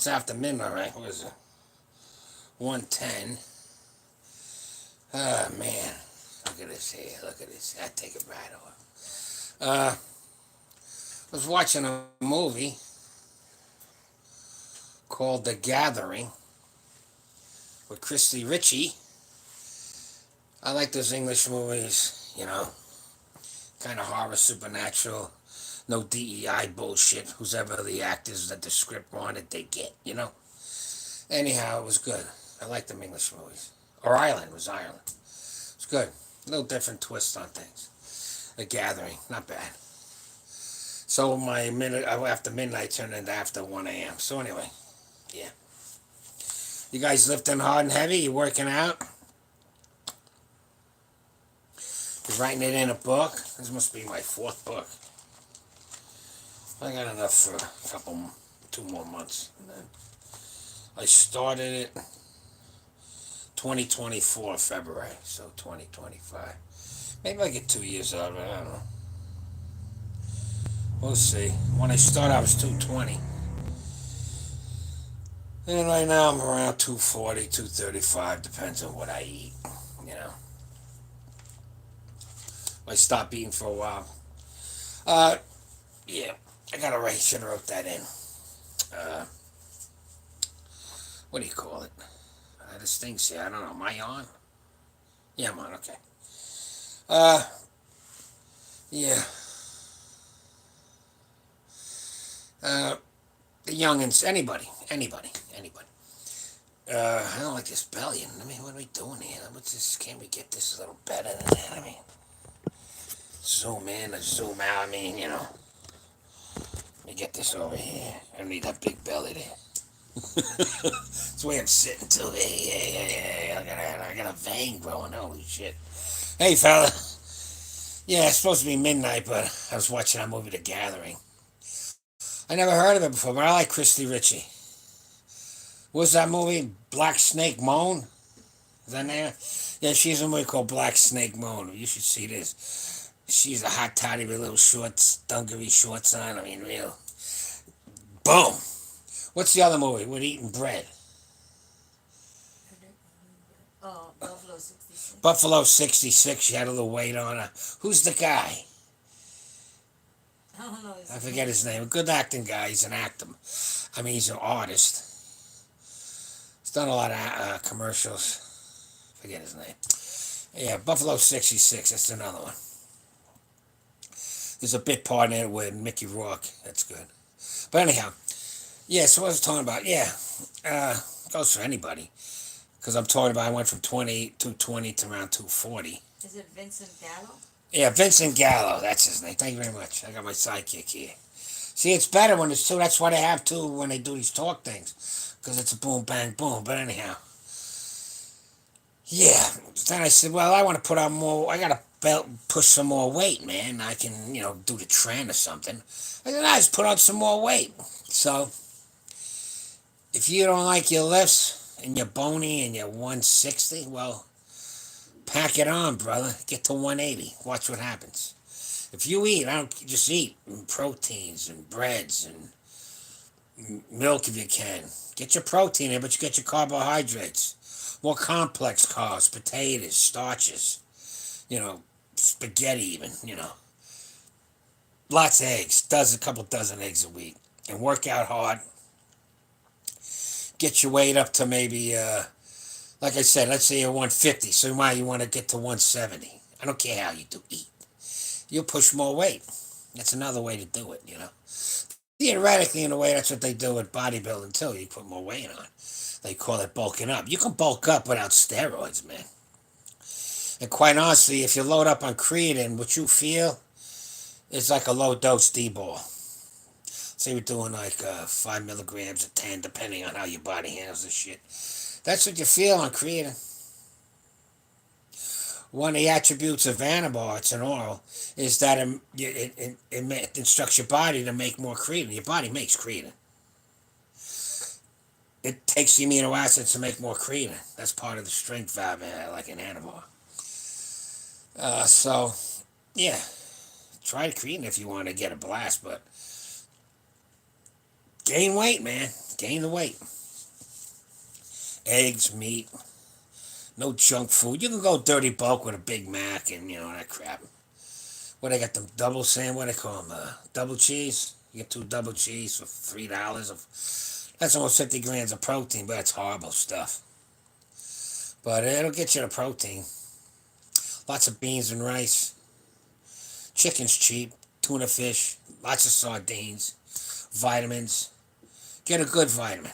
it's after midnight, right? What is it? 1:10. Oh, man. Look at this here. Look at this. I take it right off. I was watching a movie called The Gathering with Christy Ritchie. I like those English movies, kind of horror, supernatural, no DEI bullshit. Who's ever the actors that the script wanted, they get. Anyhow, it was good. I like them English movies. Or Ireland, it was Ireland. It's good. A little different twist on things. The Gathering, not bad. So my minute after midnight turned into after 1 a.m. So anyway, yeah. You guys lifting hard and heavy? You working out? You're writing it in a book? This must be my 4th book. I got enough for a couple, 2 more months. And then I started it 2024 February, so 2025. Maybe I get 2 years out of it. I don't know. We'll see. When I started, I was 220. And right now I'm around 240, 235, depends on what I eat. I stopped eating for a while. Yeah, I gotta write, should have wrote that in. What do you call it? This thing's here, I don't know, am I on? Yeah, I'm on, okay. Yeah. The youngins, anybody. I don't like this belly. I mean, what are we doing here? What's this? Can't we get this a little better than that? I mean, zoom in or zoom out. I mean, let me get this over here. I don't need that big belly there. That's the way I'm sitting too. Hey. I got a vein growing. Holy shit. Hey, fella. Yeah, it's supposed to be midnight, but I was watching that movie, The Gathering. I never heard of it before, but I like Christy Ritchie. What's that movie? Black Snake Moan? Is that there? Yeah, she's in a movie called Black Snake Moan. You should see this. She's a hot toddy with little shorts, dungaree shorts on. I mean, real. Boom. What's the other movie? With eating bread. Oh, Buffalo 66. Buffalo 66. She had a little weight on her. Who's the guy? I don't know. I forget his name. A good acting guy. He's an actor. I mean, he's an artist. He's done a lot of commercials. Forget his name. Yeah, Buffalo 66. That's another one. There's a bit part in it with Mickey Rourke. That's good. But anyhow, yeah, so what I was talking about, yeah, goes for anybody. Because I'm talking about I went from 220 to around 240. Is it Vincent Gallo? Yeah, Vincent Gallo, that's his name. Thank you very much. I got my sidekick here. See, it's better when it's two. That's why they have two when they do these talk things. Because it's a boom, bang, boom. But anyhow, yeah. Then I said, well, I want to put on more. I got to push some more weight, man. I can, do the trend or something. I said, I just put on some more weight. So, if you don't like your lifts and you're bony and you're 160, well, pack it on, brother. Get to 180. Watch what happens. If you eat, I don't just eat proteins and breads and milk if you can. Get your protein in, but you get your carbohydrates. More complex carbs, potatoes, starches, spaghetti even. Lots of eggs, a couple dozen eggs a week. And work out hard. Get your weight up to maybe, like I said, let's say you're 150. So you want to get to 170. I don't care how you do eat. You'll push more weight. That's another way to do it. Theoretically, in a way, that's what they do with bodybuilding too. You put more weight on. They call it bulking up. You can bulk up without steroids, man. And quite honestly, if you load up on creatine, what you feel is like a low dose D-ball. Say we're doing like 5 milligrams or 10, depending on how your body handles this shit. That's what you feel on creatine. One of the attributes of Anabar, an oral, is that it instructs your body to make more creatine. Your body makes creatine. It takes the amino acids to make more creatine. That's part of the strength valve, like an Anabar. So, yeah, try creatine if you want to get a blast, but Gain weight, man. Gain the weight. Eggs, meat, no junk food. You can go dirty bulk with a Big Mac and, that crap. What, I got them double sand, what do they call them? Double cheese? You get two double cheese for $3. That's almost 50 grams of protein, but it's horrible stuff. But it'll get you the protein. Lots of beans and rice. Chicken's cheap. Tuna fish. Lots of sardines. Vitamins. Get a good vitamin.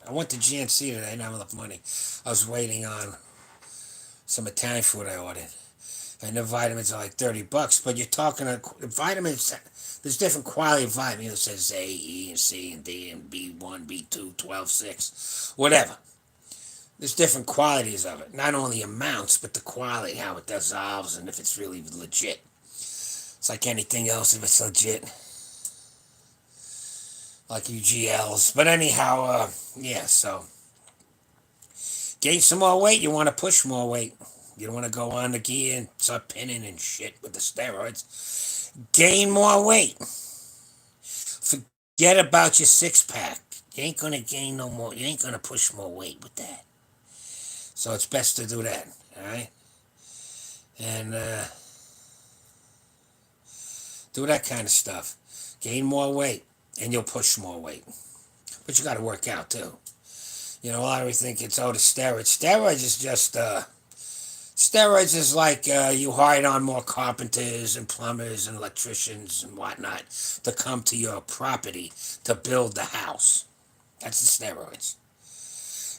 I went to GNC today, I didn't have enough money. I was waiting on some Italian food I ordered. And the vitamins are like $30, but you're talking vitamins. There's different quality of vitamins. It says A, E, and C, and D, and B1, B2, 12, 6, whatever. There's different qualities of it. Not only amounts, but the quality, how it dissolves, and if it's really legit. It's like anything else if it's legit. Like UGLs. But anyhow, yeah, so. Gain some more weight, you want to push more weight. You don't want to go on the gear and start pinning and shit with the steroids. Gain more weight. Forget about your six-pack. You ain't going to gain no more. You ain't going to push more weight with that. So it's best to do that, all right? And do that kind of stuff. Gain more weight, and you'll push more weight. But you got to work out, too. A lot of you think it's, the steroids. Steroids is just, steroids is like you hired on more carpenters and plumbers and electricians and whatnot to come to your property to build the house. That's the steroids.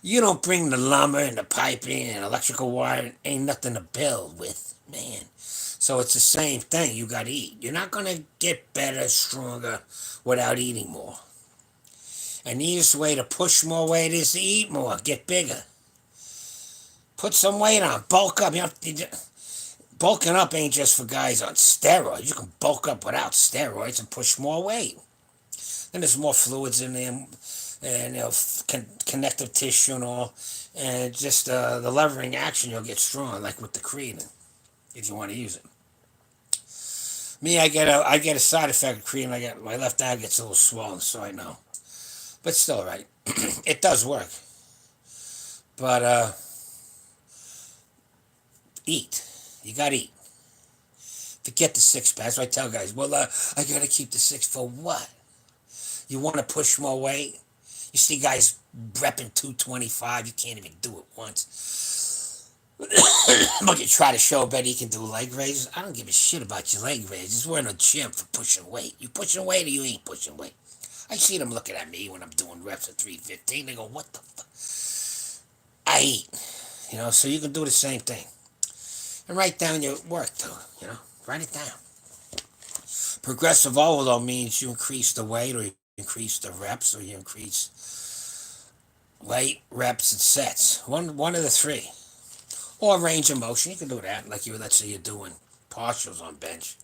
You don't bring the lumber and the piping and electrical wire. Ain't nothing to build with, man. So it's the same thing. You got to eat. You're not going to get better, stronger without eating more. And the easiest way to push more weight is to eat more, get bigger. Put some weight on, bulk up. Bulking up ain't just for guys on steroids. You can bulk up without steroids and push more weight. Then there's more fluids in there, and connective tissue and all, and just the levering action, you'll get strong, like with the creatine, if you want to use it. Me, I get a side effect of creatine. My left eye gets a little swollen, so I know. But still, right, it does work. But eat. You gotta eat. Forget the six-pack. That's what I tell guys. Well, I gotta keep the six for what? You want to push more weight? You see guys repping 225. You can't even do it once. But you try to show better you can do leg raises. I don't give a shit about your leg raises. We're in a gym for pushing weight. You pushing weight or you ain't pushing weight? I see them looking at me when I'm doing reps at 315. They go, what the fuck? I eat. So you can do the same thing. And write down your work, too. Write it down. Progressive overload means you increase the weight, or you increase the reps, or you increase weight, reps, and sets. One of the three. Or range of motion. You can do that. Like let's say you're doing partials on bench.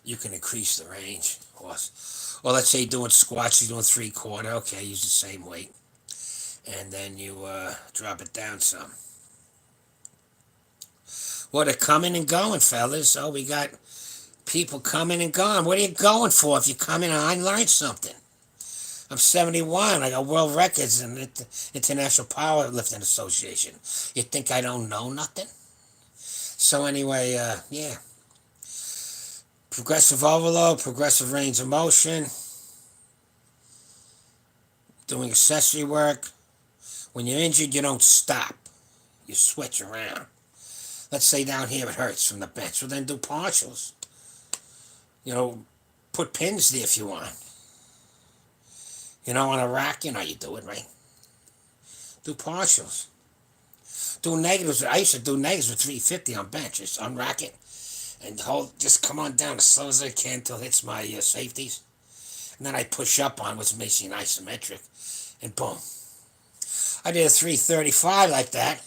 You can increase the range. Or let's say you're doing squats, you're doing 3/4. Okay, use the same weight. And then you drop it down some. Well, they're coming and going, fellas. Oh, we got people coming and going. What are you going for if you come in and I learned something? I'm 71. I got world records in the International Powerlifting Association. You think I don't know nothing? So anyway, yeah. Progressive overload, progressive range of motion, doing accessory work. When you're injured, you don't stop. You switch around. Let's say down here it hurts from the bench. Well, then do partials. Put pins there if you want. On a rack, you do it, right? Do partials. Do negatives. I used to do negatives with 350 on bench. Just unrack it and just come on down as slow as I can until it hits my safeties. And then I push up on what's missing isometric. And boom. I did a 335 like that.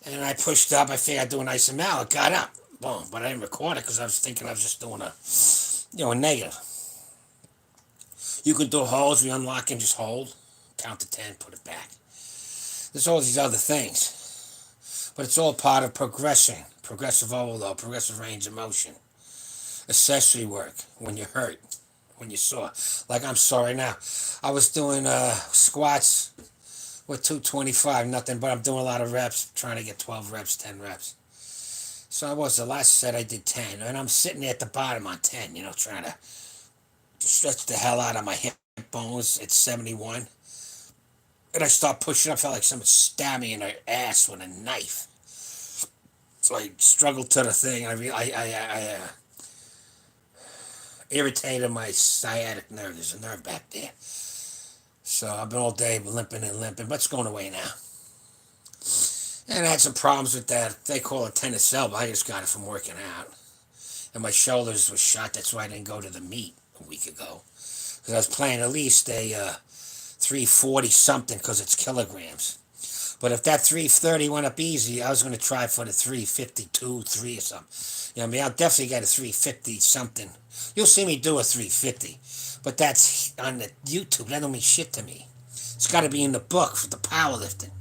And I pushed up. I figured I'd do an isometric. Got up. Boom. But I didn't record it because I was thinking I was just doing a negative. You can do holds. We unlock and just hold. Count to 10. Put it back. There's all these other things. But it's all part of progression. Progressive overload. Progressive range of motion. Accessory work. When you're hurt. when you're sore. Like I'm sore right now. I was doing squats with 225, nothing, but I'm doing a lot of reps, trying to get 12 reps, 10 reps. So I was, the last set I did 10, and I'm sitting there at the bottom on 10, trying to stretch the hell out of my hip bones at 71. And I start pushing up, felt like someone stabbed me in the ass with a knife. So I struggled to the thing. I irritated my sciatic nerve. There's a nerve back there. So I've been all day limping and limping, but it's going away now. And I had some problems with that. They call it tennis elbow. I just got it from working out. And my shoulders were shot. That's why I didn't go to the meet a week ago. Because I was playing at least a 340 something because it's kilograms. But if that 330 went up easy, I was going to try for the 352, 3 or something. You know what I mean? I'll definitely get a 350 something. You'll see me do a 350. But that's on the YouTube. That don't mean shit to me. It's got to be in the book for the powerlifting.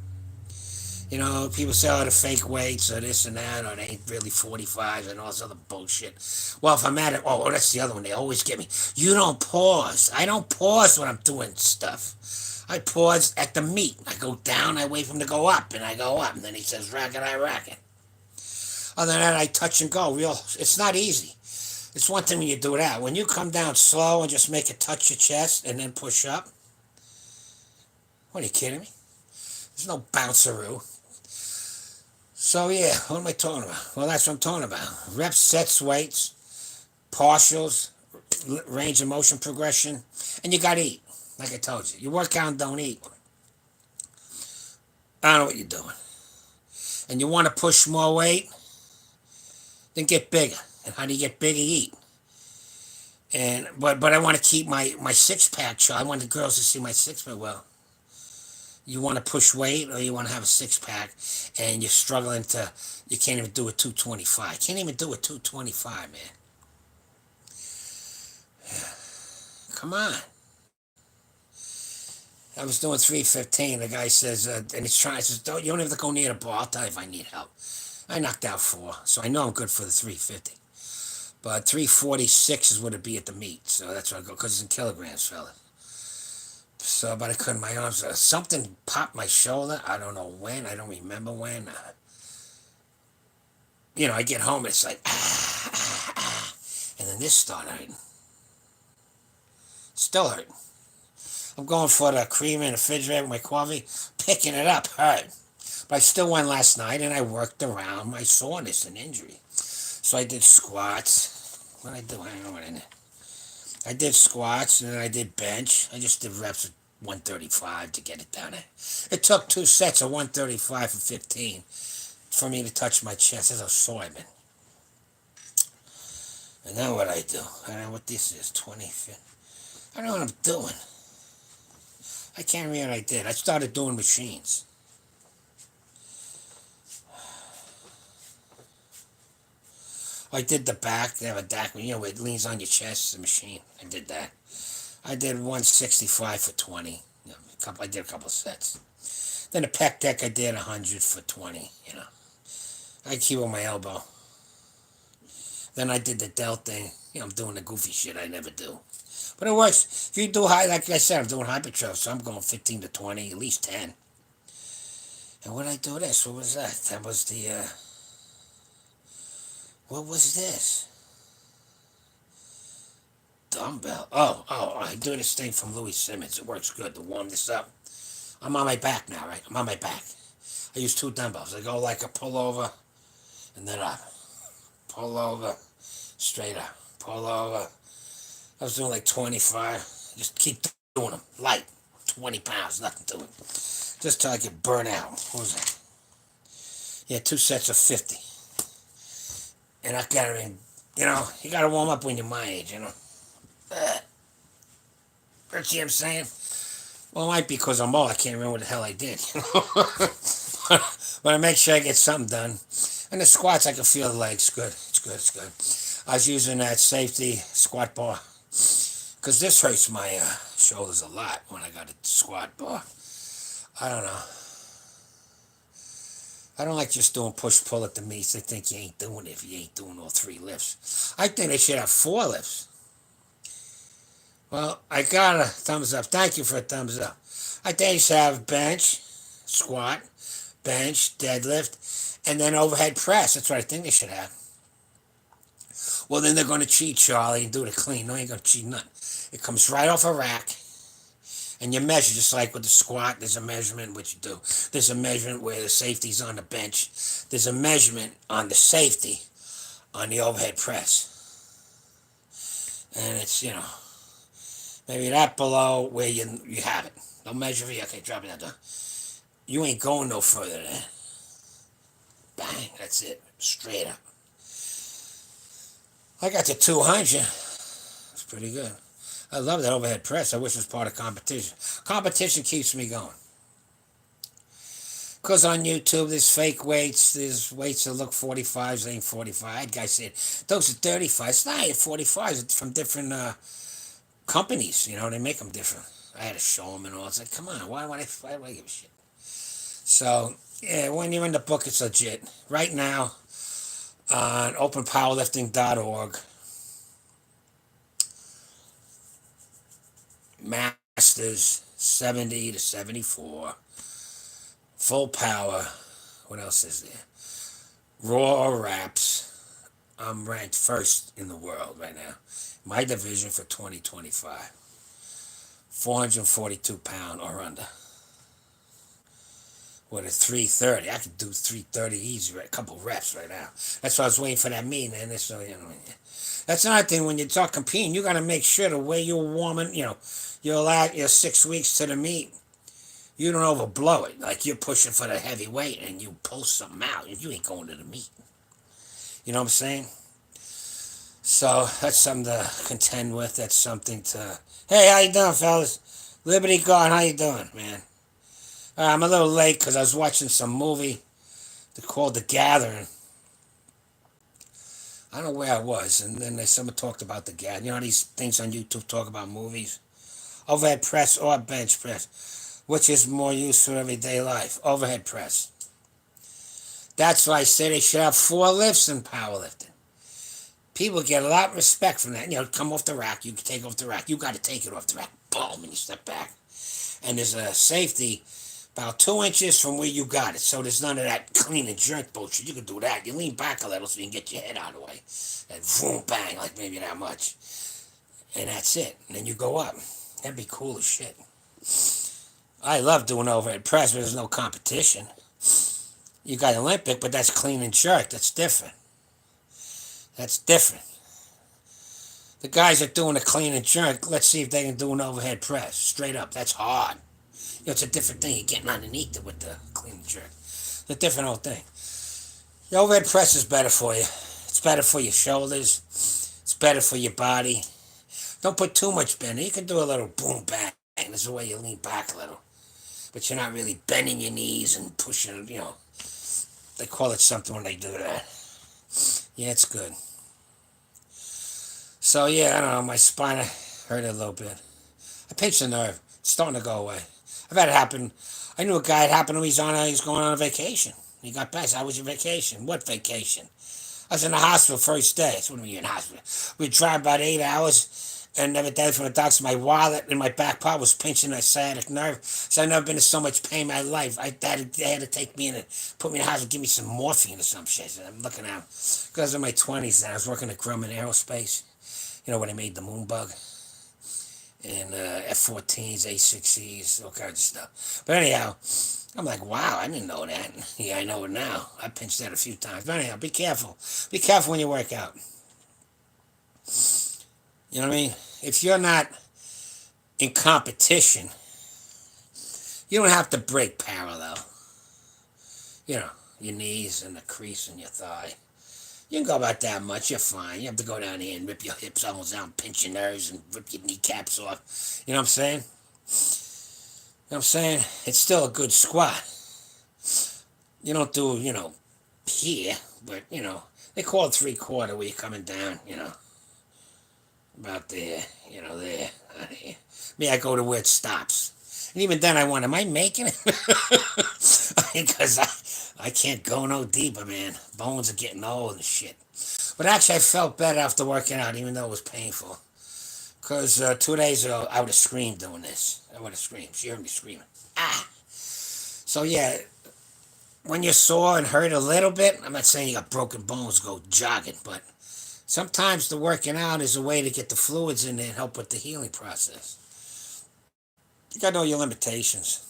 People say, oh, the fake weights or this and that, or they ain't really 45s and all this other bullshit. Well, if I'm at it, oh, that's the other one. They always get me. You don't pause. I don't pause when I'm doing stuff. I pause at the meet. I go down, I wait for him to go up, and I go up. And then he says, racket, I racket. Other than that, I touch and go. It's not easy. It's one thing when you do that. When you come down slow and just make it touch your chest and then push up, what, are you kidding me? There's no bounceroo. So yeah, what am I talking about? Well, that's what I'm talking about. Reps, sets, weights, partials, range of motion progression, and you gotta eat. Like I told you, you work out and don't eat. I don't know what you're doing. And you want to push more weight, then get bigger. And how do you get bigger? Eat. And but I want to keep my six pack show. I want the girls to see my six pack. Well, you want to push weight or you want to have a six pack, and you're struggling you can't even do a 225. Can't even do a 225, man. Come on. I was doing 315. The guy says, and he's trying. I says, you don't have to go near the bar. I'll tell you if I need help. I knocked out 4, so I know I'm good for the 350. But 346 is what it'd be at the meet, so that's why I go, because it's in kilograms, fella. So, but I couldn't. My arms, something popped my shoulder. I don't know when. I don't remember when. I get home, it's like, and then this started hurting. Still hurting. I'm going for the cream in the refrigerator with my coffee, picking it up, hurt. But I still went last night, and I worked around my soreness and injury. So I did squats. What did I do? I don't know what I did. I did squats, and then I did bench. I just did reps at 135 to get it down there. It took 2 sets of 135 for 15 for me to touch my chest. That's how sore I've been. And then what I do? I don't know what this is, 20. I don't know what I'm doing. I can't remember what I did. I started doing machines. I did the back. They have a back, it leans on your chest. It's a machine. I did that. I did 165 for 20. I did a couple of sets. Then the pec deck, I did 100 for 20. I keep on my elbow. Then I did the delt thing. I'm doing the goofy shit I never do. But it works. If you do high, like I said, I'm doing hypertrophy, so I'm going 15 to 20, at least 10. And what did I do this? What was that? That was the, what was this? Dumbbell. Oh, I do this thing from Louis Simmons. It works good to warm this up. I'm on my back now, right? I'm on my back. I use 2 dumbbells. I go like a pull over and then up. Pull over, straight up. Pull over. I was doing like 25. Just keep doing them. Light. 20 pounds, nothing to it. Just till I get burnt out. What was that? Yeah, 2 sets of 50. And I gotta, you gotta warm up when you're my age, You see what I'm saying? Well, it might be because I'm old. I can't remember what the hell I did. But I make sure I get something done. And the squats, I can feel the legs. Good. It's good. I was using that safety squat bar. Because this hurts my shoulders a lot when I got a squat bar. I don't know. I don't like just doing push-pull at the meets. They think you ain't doing it if you ain't doing all 3 lifts. I think they should have 4 lifts. Well, I got a thumbs up. Thank you for a thumbs up. I think they should have bench, squat, bench, deadlift, and then overhead press. That's what I think they should have. Well, then they're going to cheat, Charlie, and do the clean. No, you ain't going to cheat nothing. It comes right off a rack, and you measure just like with the squat. There's a measurement what you do. There's a measurement where the safety's on the bench. There's a measurement on the safety on the overhead press, and it's maybe that below where you have it. Don't measure for you. Okay, drop it down. You ain't going no further than that. Bang, that's it. Straight up. I got to 200. It's pretty good. I love that overhead press. I wish it was part of competition. Competition keeps me going. Because on YouTube, there's fake weights. There's weights that look 45s, ain't 45. That guy said, those are 35s. It's not 45s. It's from different companies. They make them different. I had to show them and all. It's like, come on, why do I give a shit? So, yeah, when you're in the book, it's legit. Right now, on openpowerlifting.org, Masters 70 to 74, full power. What else is there? Raw or wraps. I'm ranked first in the world right now. My division for 2025. 442 pound or under. With a 330. I could do 330 easy, right? A couple reps right now. That's why I was waiting for that meeting. And that's another thing when you talk competing, you got to make sure the way you're warming, you're allowed your 6 weeks to the meet. You don't overblow it. Like you're pushing for the heavy weight and you pull something out. You ain't going to the meet. You know what I'm saying? So that's something to contend with. That's something to. Hey, how you doing, fellas? Liberty Guard, how you doing, man? I'm a little late because I was watching some movie called The Gathering. I don't know where I was, and then someone talked about The Gathering. You know these things on YouTube talk about movies? Overhead press or bench press. Which is more useful for everyday life? Overhead press. That's why I say they should have 4 lifts in powerlifting. People get a lot of respect from that. Come off the rack. You can take off the rack. You got to take it off the rack. Boom, and you step back. And there's a safety about 2 inches from where you got it. So there's none of that clean and jerk bullshit. You can do that. You lean back a little so you can get your head out of the way. And boom, bang, like maybe that much. And that's it. And then you go up. That'd be cool as shit. I love doing overhead press, but there's no competition. You got Olympic, but that's clean and jerk. That's different. That's different. The guys that doing a clean and jerk, let's see if they can do an overhead press. Straight up. That's hard. It's a different thing. You're getting underneath it with the clean and jerk. It's a different old thing. The overhead press is better for you. It's better for your shoulders. It's better for your body. Don't put too much bending. You can do a little boom bang. There's a way you lean back a little. But you're not really bending your knees and pushing, They call it something when they do that. Yeah, it's good. So, yeah, I don't know. My spine hurt a little bit. I pinched a nerve. It's starting to go away. I've had it happen. I knew a guy it happened to. He's going on a vacation. He got back. How was your vacation? What vacation? I was in the hospital first day. That's when we were in the hospital. We drive about 8 hours, and every day from the doctor, my wallet in my back pocket was pinching a sciatic nerve. So I've never been in so much pain in my life. They had to take me in and put me in the hospital, give me some morphine or some shit. So I'm looking at because I was in my 20s and I was working at Grumman Aerospace. Where they made the Moonbug and F-14s, A-6Es, all kinds of stuff. But anyhow, I'm like, wow, I didn't know that. Yeah, I know it now. I pinched that a few times. But anyhow, be careful. Be careful when you work out. You know what I mean? If you're not in competition, you don't have to break parallel. Your knees and the crease in your thigh. You can go about that much, you're fine. You have to go down here and rip your hips almost out, pinch your nerves, and rip your kneecaps off. You know what I'm saying? You know what I'm saying? It's still a good squat. You don't do, here, but, they call it 3/4 where you're coming down, about there, there. Me, I go to where it stops. And even then I wonder, am I making it? Because I can't go no deeper, man. Bones are getting old and shit. But actually, I felt better after working out, even though it was painful. Because 2 days ago, I would have screamed doing this. I would have screamed. She heard me screaming. Ah! So, yeah, when you're sore and hurt a little bit, I'm not saying you got broken bones, go jogging, but sometimes the working out is a way to get the fluids in there and help with the healing process. You gotta know your limitations.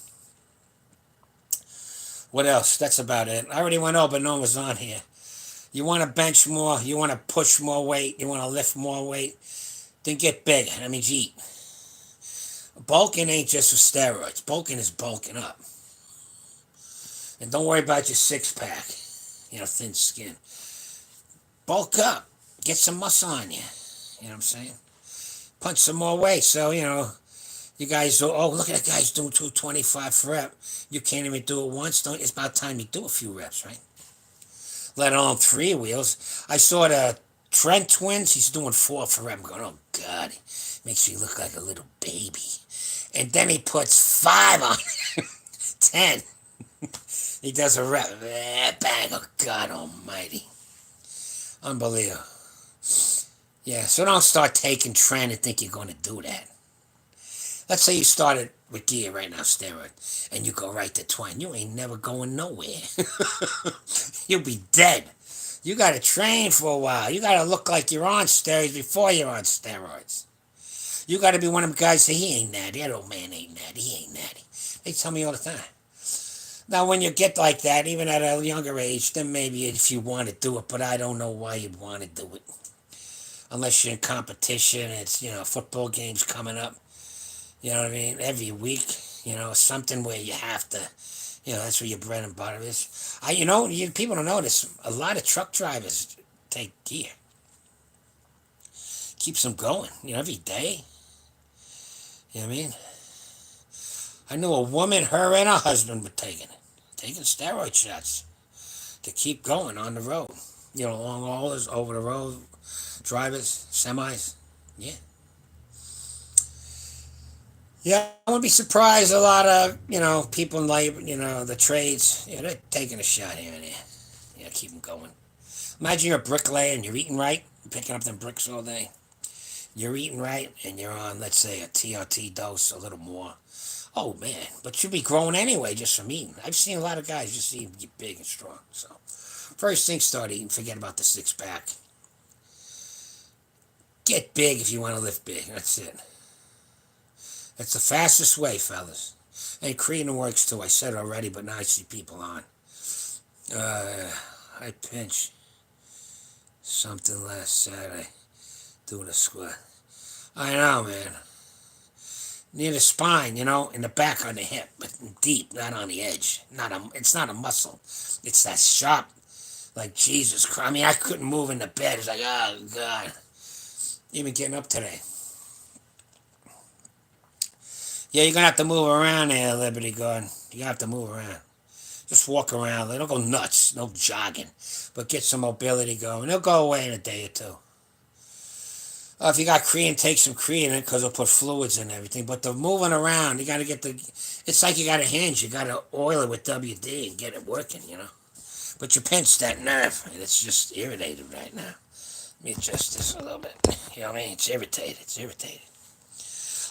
What else? That's about it. I already went over, no one was on here. You want to bench more, you want to push more weight, you want to lift more weight, then get bigger. That means eat. Bulking ain't just for steroids. Bulking is bulking up. And don't worry about your six pack, thin skin. Bulk up. Get some muscle on you. You know what I'm saying? Punch some more weight. So, you guys, look at that guy's doing 225 for rep. You can't even do it once. Don't. It's about time you do a few reps, right? Let alone three wheels. I saw the Trent twins. He's doing 4 for rep. I'm going, oh, God. Makes me look like a little baby. And then he puts 5 on 10. He does a rep. Bang. Oh, God almighty. Unbelievable. Yeah, so don't start taking Trent and think you're going to do that. Let's say you started with gear right now, steroid, and you go right to twine. You ain't never going nowhere. You'll be dead. You got to train for a while. You got to look like you're on steroids before you're on steroids. You got to be one of them guys that he ain't natty. That old man ain't natty. He ain't natty. They tell me all the time. Now, when you get like that, even at a younger age, then maybe if you want to do it, but I don't know why you'd want to do it. Unless you're in competition, it's, football games coming up. You know what I mean? Every week, something where you have to, that's where your bread and butter is. People don't know this. A lot of truck drivers take gear. Keeps them going, every day. You know what I mean? I knew a woman, her and her husband were taking steroid shots to keep going on the road. Long haulers, over the road, drivers, semis. Yeah. Yeah, I wouldn't be surprised. A lot of, people in labor, the trades, they're taking a shot here and there. Keep them going. Imagine you're a bricklayer and you're eating right, picking up them bricks all day. You're eating right and you're on, let's say, a TRT dose, a little more. Oh, man, but you'll be growing anyway just from eating. I've seen a lot of guys just eat get big and strong. So, first thing, start eating. Forget about the six pack. Get big if you want to lift big. That's it. That's the fastest way, fellas. And creating works too. I said it already, but now I see people on. I pinched something last Saturday doing a squat. I know, man. Near the spine, in the back on the hip, but deep, not on the edge. It's not a muscle. It's that sharp, like Jesus Christ. I mean, I couldn't move in the bed. It's like, oh God. Even getting up today. Yeah, you're gonna have to move around there, Liberty Garden. You have to move around. Just walk around. Don't go nuts. No jogging. But get some mobility going. It'll go away in a day or two. If you got creatine, take some creatine because it'll put fluids in everything. But the moving around, you got to get the... It's like you got a hinge. You got to oil it with WD and get it working, But you pinch that nerve, and it's just irritated right now. Let me adjust this a little bit. You know what I mean? It's irritated.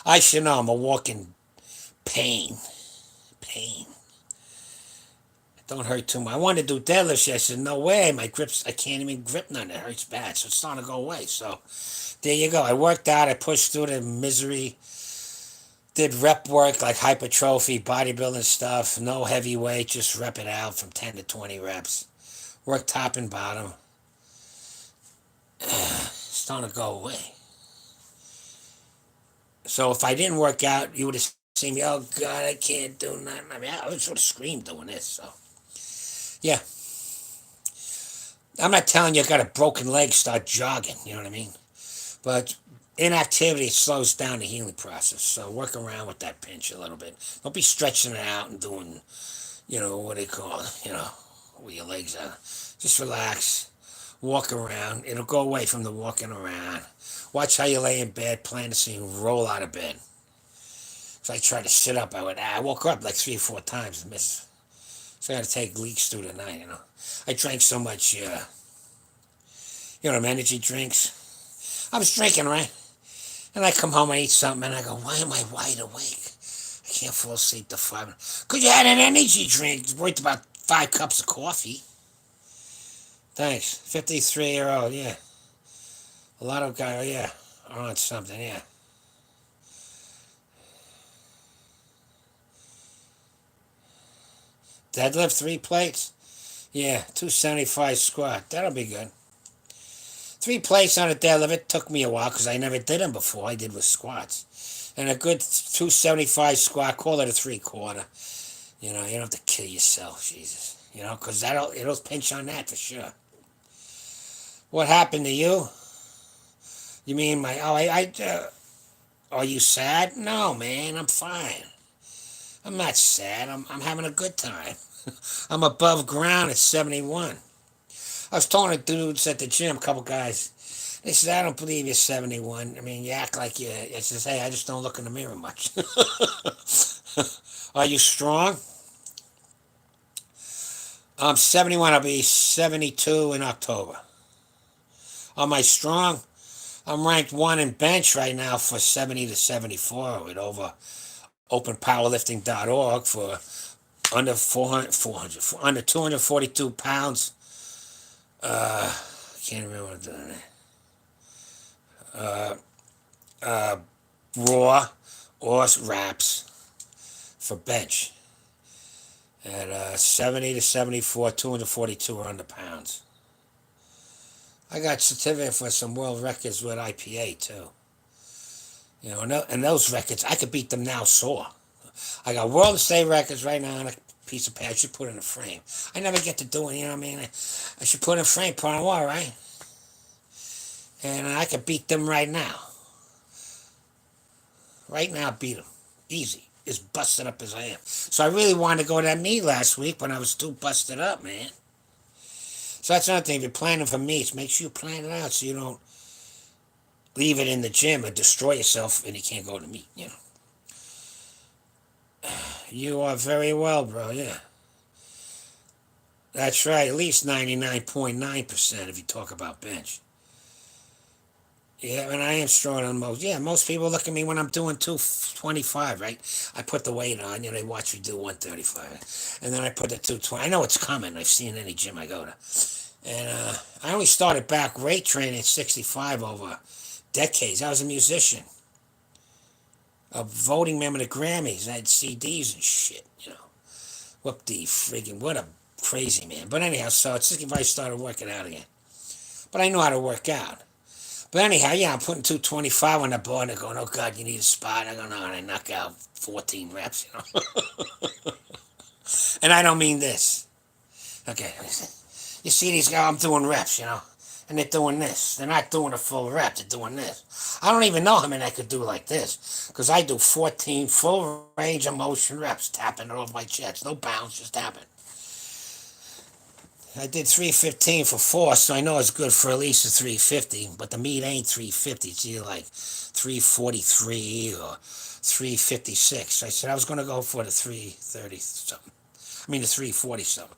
I should know I'm a walking pain. Pain. It don't hurt too much. I wanted to do deadlifts. I said, no way. My grips, I can't even grip none. It hurts bad. So it's starting to go away. So there you go. I worked out. I pushed through the misery. Did rep work like hypertrophy, bodybuilding stuff. No heavy weight. Just rep it out from 10 to 20 reps. Work top and bottom. It's starting to go away. So if I didn't work out, you would have seen me, oh God, I can't do nothing. I mean, I would sort of scream doing this. So, yeah. I'm not telling you got a broken leg, start jogging. You know what I mean? But inactivity slows down the healing process. So work around with that pinch a little bit. Don't be stretching it out and doing, what do you call it, where your legs are. Just relax. Walk around. It'll go away from the walking around. Watch how you lay in bed, plan to see you roll out of bed. So I tried to sit up. I woke up like 3 or 4 times and missed. So I had to take leaks through the night, I drank so much, energy drinks. I was drinking, right? And I come home, I eat something, and I go, why am I wide awake? I can't fall asleep to 5. Because you had an energy drink worth about 5 cups of coffee. Thanks. 53-year-old, yeah. A lot of guys, yeah, are on something, yeah. Deadlift 3 plates? Yeah, 275 squat. That'll be good. 3 plates on a deadlift. It took me a while because I never did them before. I did with squats. And a good 275 squat, call it a 3/4. You know, you don't have to kill yourself, Jesus. You know, because it'll pinch on that for sure. What happened to you? You mean are you sad? No, man, I'm fine. I'm not sad. I'm having a good time. I'm above ground at 71. I was talking to dudes at the gym, a couple guys. They said, I don't believe you're 71. I mean, you act like you. I says, hey, I just don't look in the mirror much. Are you strong? I'm 71. I'll be 72 in October. Am I strong? I'm ranked 1 in bench right now for 70 to 74 with over openpowerlifting.org for under 400 under 242 pounds. I can't remember what I'm doing there. Raw or wraps for bench at 70 to 74, 242 or under pounds. I got certificate for some world records with IPA too. You know, and those records, I could beat them now sore. I got world state records right now on a piece of paper. I should put it in a frame. I never get to do it, you know what I mean? I should put it in a frame, put on a wall, right? And I could beat them right now. Right now, beat them. Easy. As busted up as I am. So I really wanted to go to that meet last week, but I was too busted up, man. So that's another thing. If you're planning for meets, make sure you plan it out so you don't leave it in the gym and destroy yourself and you can't go to meet, you know. You are very well, bro, yeah. That's right, at least 99.9% if you talk about bench. Yeah, and I am strong on most. Yeah, most people look at me when I'm doing 225, right? I put the weight on, you know, they watch me do 135. And then I put the 220. I know it's coming. I've seen any gym I go to. And I only started back weight training at 65 over decades. I was a musician, a voting member of the Grammys. I had CDs and shit, you know. What the friggin', what a crazy man. But anyhow, so at 65 I started working out again. But I know how to work out. But anyhow, yeah, I'm putting 225 on the bar and they're going, oh God, you need a spot. I go, no, and I knock out 14 reps, you know. And I don't mean this. Okay, you see these guys, I'm doing reps, you know, and they're doing this. They're not doing a full rep, they're doing this. I don't even know how many I could do like this, because I do 14 full range of motion reps, tapping it off my chest. No bounce, just tapping. I did 315 for 4, so I know it's good for at least a 350, but the meat ain't 350. It's either like 343 or 356. I said I was going to go for the 330 something. I mean the 340 something.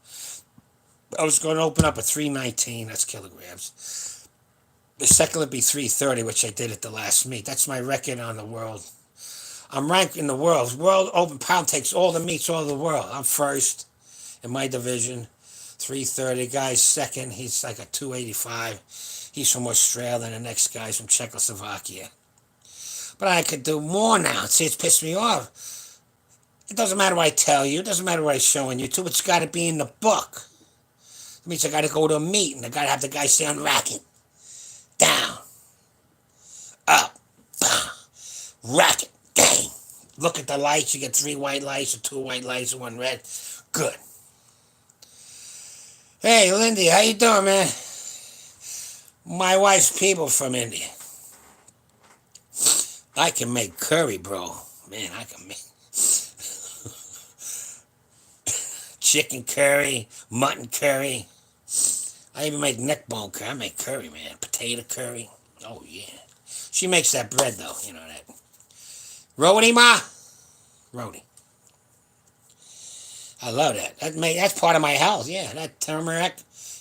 I was going to open up a 319, that's kilograms. The second would be 330, which I did at the last meet. That's my record on the world. I'm ranked in the world. World Open Pound takes all the meets all over the world. I'm first in my division. 330. Guy's second. He's like a 285. He's from Australia. And the next guy's from Czechoslovakia. But I could do more now. See, it's pissed me off. It doesn't matter what I tell you. It doesn't matter what I show on YouTube. It's got to be in the book. It means I got to go to a meet and I got to have the guy say on racket. Down. Up. Down. Racket. Gang. Look at the lights. You get 3 white lights or 2 white lights and 1 red. Good. Hey, Lindy, how you doing, man? My wife's people from India. I can make curry, bro. Man, I can make chicken curry, mutton curry. I even make neck bone curry. I make curry, man. Potato curry. Oh, yeah. She makes that bread, though. You know that. Roti, ma? Roti. I love that. That's part of my health, yeah. That turmeric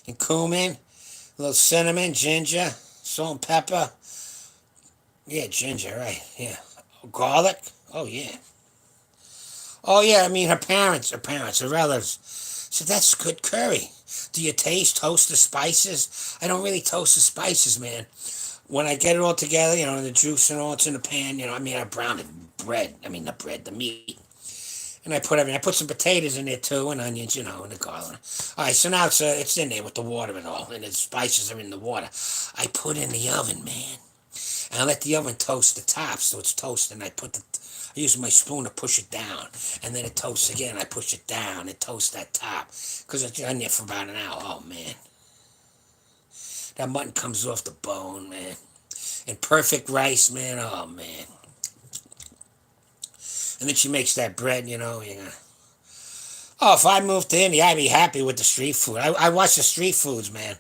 and cumin, a little cinnamon, ginger, salt and pepper, Yeah, ginger, right? Yeah, garlic. Oh yeah. Oh yeah. I mean, her relatives said that's good curry. Do you toast the spices? I don't really toast the spices, man. When I get it all together, the juice and all, it's in the pan. I mean, I brown it, bread. I mean, the bread, the meat, and I put everything. I put some potatoes in there too, and onions, and the garlic. All right, so now it's in there with the water and all, and the spices are in the water. I put in the oven, man, and I let the oven toast the top, so it's toasted. And I use my spoon to push it down, and then it toasts again. I push it down, it toasts that top, because it's in there for about an hour. Oh man, that mutton comes off the bone, man. And perfect rice, man. Oh man. And then she makes that bread, Oh, if I moved to India, I'd be happy with the street food. I watch the street foods, man.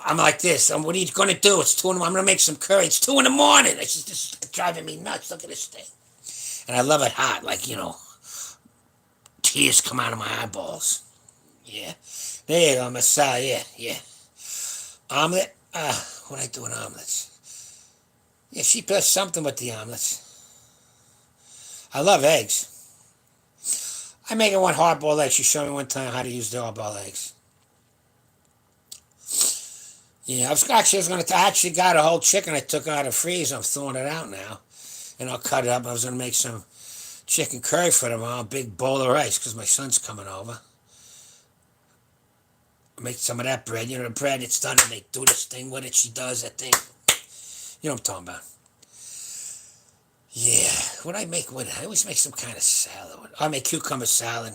I'm like this. What are you going to do? It's 2 in the morning. I'm going to make some curry. It's 2 in the morning. It's just driving me nuts. Look at this thing. And I love it hot, like, tears come out of my eyeballs. Yeah. There you go, masala. Yeah, yeah. Omelet. What I do with omelets? Yeah, she does something with the omelets. I love eggs. I make it one hard-boiled egg. She showed me one time how to use the hard-boiled eggs. Yeah, I actually got a whole chicken I took out of the freezer. I'm throwing it out now. And I'll cut it up. I was going to make some chicken curry for tomorrow, a big bowl of rice, because my son's coming over. Make some of that bread. The bread, it's done, and they do this thing with it. She does that thing. You know what I'm talking about. Yeah. What I make with it? I always make some kind of salad with it. I make cucumber salad.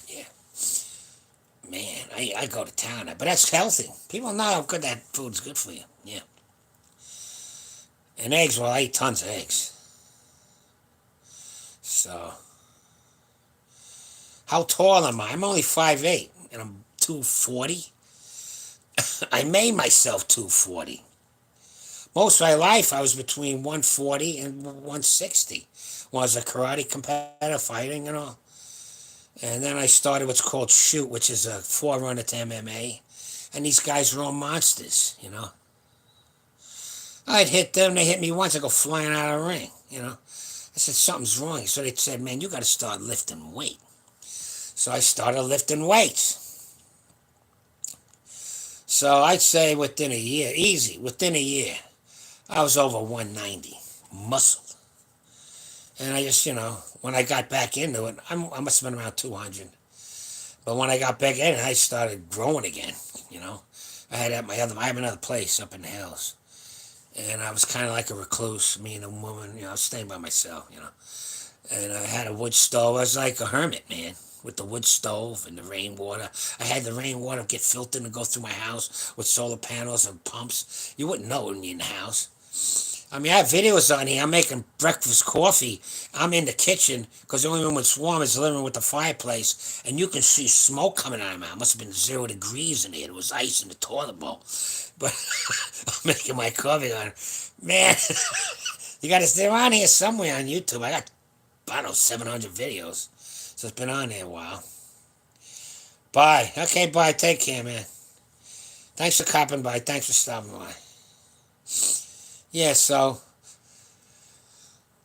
Yeah. Man, I go to town. But that's healthy. People know how good that food's good for you. Yeah. And eggs, well, I eat tons of eggs. So, how tall am I? I'm only 5'8", and I'm 240. I made myself 240. Most of my life, I was between 140 and 160. When I was a karate competitor, fighting and all. And then I started what's called shoot, which is a forerunner to MMA. And these guys are all monsters. I'd hit them, they hit me once, I go flying out of the ring. I said, something's wrong. So they said, man, you got to start lifting weight. So I started lifting weights. So I'd say within a year, easy, within a year, I was over 190, muscle. And I just, when I got back into it, I must have been around 200. But when I got back in it, I started growing again. I have another place up in the hills. And I was kind of like a recluse, me and a woman, I was staying by myself. And I had a wood stove. I was like a hermit, man, with the wood stove and the rainwater. I had the rainwater get filtered and go through my house with solar panels and pumps. You wouldn't know it when you're in the house. I mean, I have videos on here. I'm making breakfast coffee. I'm in the kitchen because the only room that's warm is the living room with the fireplace. And you can see smoke coming out of my mouth. It must have been 0 degrees in there. There was ice in the toilet bowl. But I'm making my coffee on. Man, you got to stay on here somewhere on YouTube. I don't know, 700 videos. So it's been on there a while. Bye. Okay, bye. Take care, man. Thanks for copping by. Thanks for stopping by. Yeah, so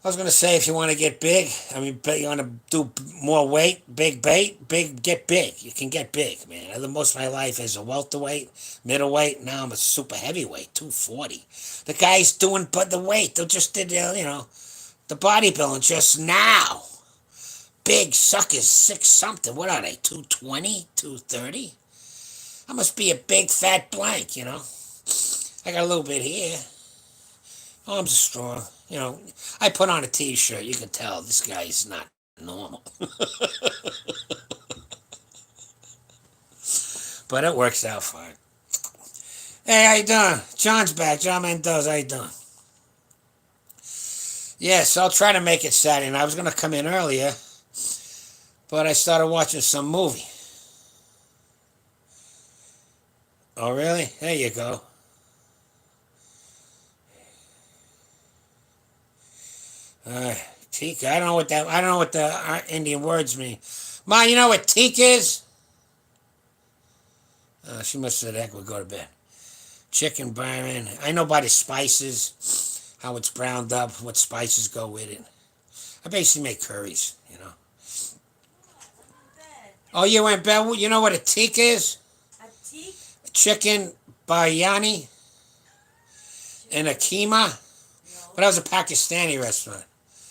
I was gonna say if you want to get big, I mean, you want to do more weight, big bait, get big. You can get big, man. I lived most of my life as a welterweight, middleweight. Now I'm a super heavyweight, 240. The guys doing but the weight, they just did, the bodybuilding just now. Big suckers, 6 something. What are they? 220, 230. I must be a big fat blank. I got a little bit here. Arms are strong. I put on a t-shirt. You can tell this guy is not normal. But it works out fine. Hey, how you doing? John's back. John Mendoza, how you doing? Yeah, so I'll try to make it Saturday. And I was going to come in earlier, but I started watching some movie. Oh, really? There you go. Tika. I don't know what that. I don't know what the Indian words mean. Ma, you know what tika is? She must have said, "Heck, we'll go to bed." Chicken Byron. I know by the spices. how it's browned up, what spices go with it. I basically make curries, you know. Bad. Oh, you went bad. You know what a tikka is? A teak? Chicken biryani and a Chicken? keema. No. But that was a Pakistani restaurant.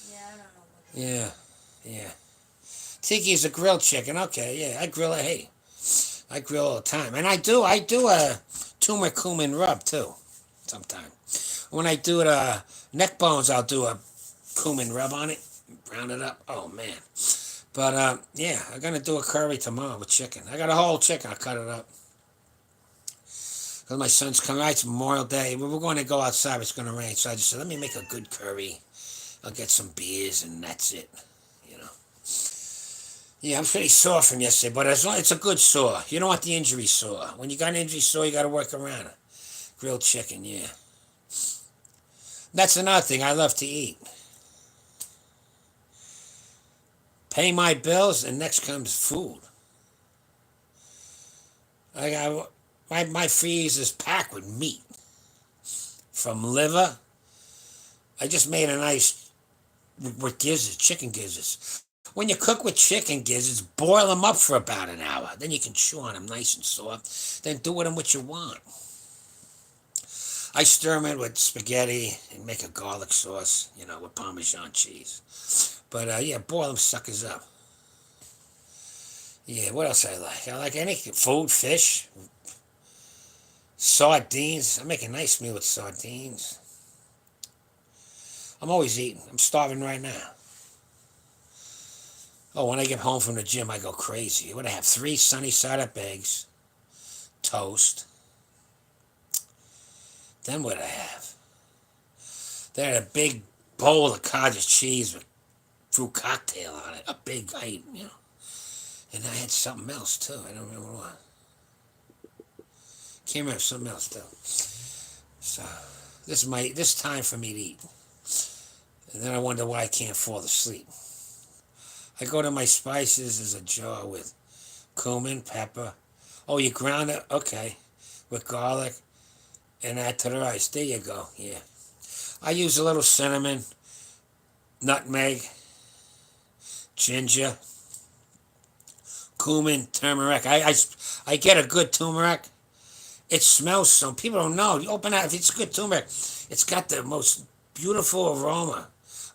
Yeah, I don't know what that Yeah, yeah. Tiki is a grilled chicken. Okay, yeah. I grill it. Hey, I grill all the time, and I do a turmeric cumin rub too. Sometimes when I do the neck bones, I'll do a cumin rub on it, brown it up. Oh man. But yeah, I'm gonna do a curry tomorrow with chicken. I got a whole chicken. I cut it up. Cause my son's coming. Right, it's Memorial Day. We're going to go outside. It's gonna rain, so I just said, let me make a good curry. I'll get some beers, and that's it. You know. Yeah, I'm pretty sore from yesterday, but as long, it's a good sore. You don't want the injury sore. When you got an injury sore, you got to work around it. Grilled chicken, yeah. That's another thing I love to eat. Pay my bills, and next comes food. I got my freezer is packed with meat, from liver. I just made a nice with gizzards, chicken gizzards. When you cook with chicken gizzards, boil them up for about an hour. Then you can chew on them nice and soft. Then do with them what you want. I stir them in with spaghetti and make a garlic sauce, you know, with Parmesan cheese. But yeah, boil them suckers up. Yeah, what else I like? I like any food, fish, sardines. I make a nice meal with sardines. I'm always eating. I'm starving right now. Oh, when I get home from the gym, I go crazy. What I have? 3 sunny side up eggs, toast. Then what I have? Then a big bowl of cottage cheese with fruit cocktail on it. A big, you know. And I had something else too. I don't remember what. Can't remember something else too. So this time for me to eat. And then I wonder why I can't fall asleep. I go to my spices. There's a jar with cumin, pepper. Oh, you ground it? Okay. With garlic and add to the rice. There you go. Yeah. I use a little cinnamon, nutmeg, ginger, cumin, turmeric. I get a good turmeric. It smells so. People don't know. You open that. If it's good turmeric, it's got the most beautiful aroma.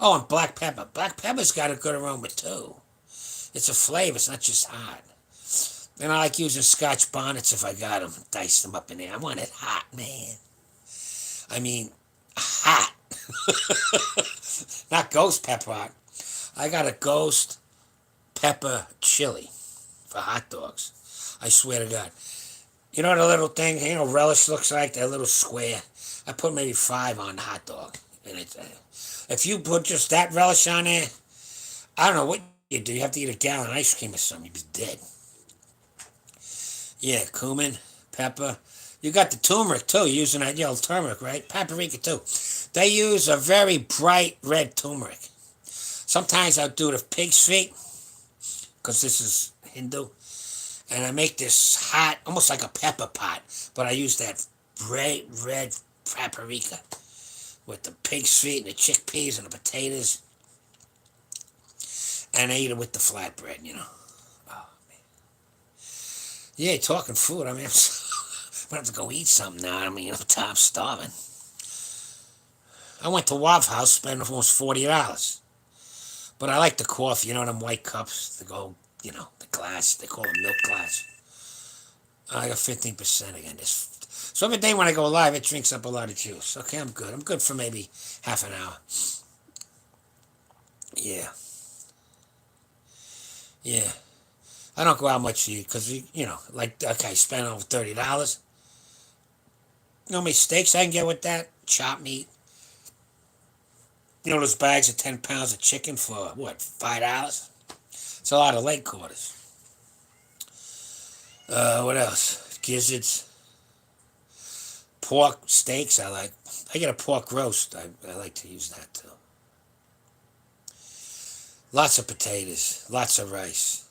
Oh, and black pepper. Black pepper's got a good aroma too. It's a flavor. It's not just hot. And I like using Scotch bonnets if I got them. Dice them up in there. I want it hot, man. I mean, hot. Not ghost pepper hot. I got a ghost pepper chili for hot dogs. I swear to God. You know what a little thing, you know, relish looks like? That little square. I put maybe 5 on the hot dog. And it's, if you put just that relish on there, I don't know what you do. You have to eat a gallon of ice cream or something. You'd be dead. Yeah, cumin, pepper. You got the turmeric too, using that yellow turmeric, right? Paprika too. They use a very bright red turmeric. Sometimes I'll do the pig's feet, because this is Hindu. And I make this hot, almost like a pepper pot, but I use that bright red paprika with the pig's feet and the chickpeas and the potatoes. And I eat it with the flatbread, you know. Oh, man. Yeah, talking food. I mean, I'm gonna have to go eat something now. I mean, I'm starving. I went to Waffle House, spent almost $40. But I like the coffee, you know, them white cups, the gold, you know, the glass. They call it milk glass. I got 15% again. So every day when I go live, it drinks up a lot of juice. Okay, I'm good. I'm good for maybe half an hour. Yeah. Yeah. I don't go out much to eat because, you know, like, okay, I spent over $30. You know how many steaks I can get with that? Chopped meat. You know those bags of 10 pounds of chicken for, what, $5? It's a lot of leg quarters. What else? Gizzards. Pork steaks I like. I get a pork roast. I like to use that too. Lots of potatoes. Lots of rice.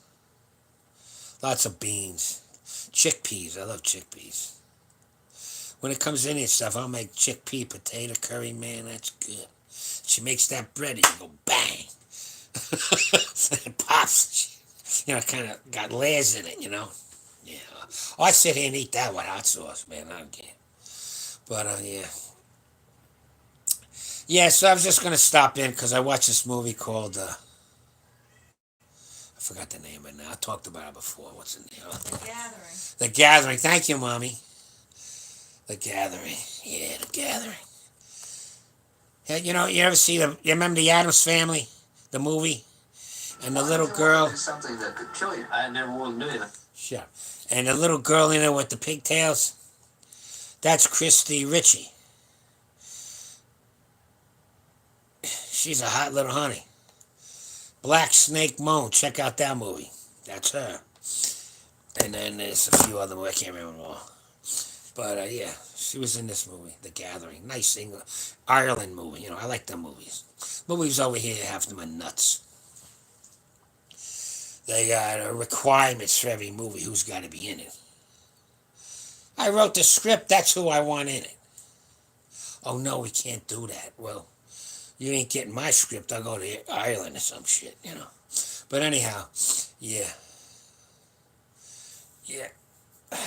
Lots of beans. Chickpeas. I love chickpeas. When it comes in and stuff, I'll make chickpea potato curry, man. That's good. She makes that bread and you go bang. It pops. Kind of got layers in it, Yeah. Oh, I sit here and eat that with hot sauce, man. I don't care. But, yeah. Yeah, so I was just going to stop in because I watched this movie called, I forgot the name of it now. I talked about it before. What's the name? The Gathering. The Gathering. Thank you, Mommy. The Gathering. Yeah, The Gathering. Yeah, you ever see you remember the Addams Family, the movie, and the little girl. Something that could kill you. I never would knew that. Sure. And the little girl in there with the pigtails. That's Christy Ritchie. She's a hot little honey. Black Snake Moan. Check out that movie. That's her. And then there's a few other movies. I can't remember them all. But yeah, she was in this movie, The Gathering. Nice English Ireland movie. I like them movies. Movies over here, half of them are nuts. They got requirements for every movie who's got to be in it. I wrote the script, that's who I want in it. Oh no, we can't do that. Well, you ain't getting my script, I'll go to Ireland or some shit, But anyhow, yeah. Yeah.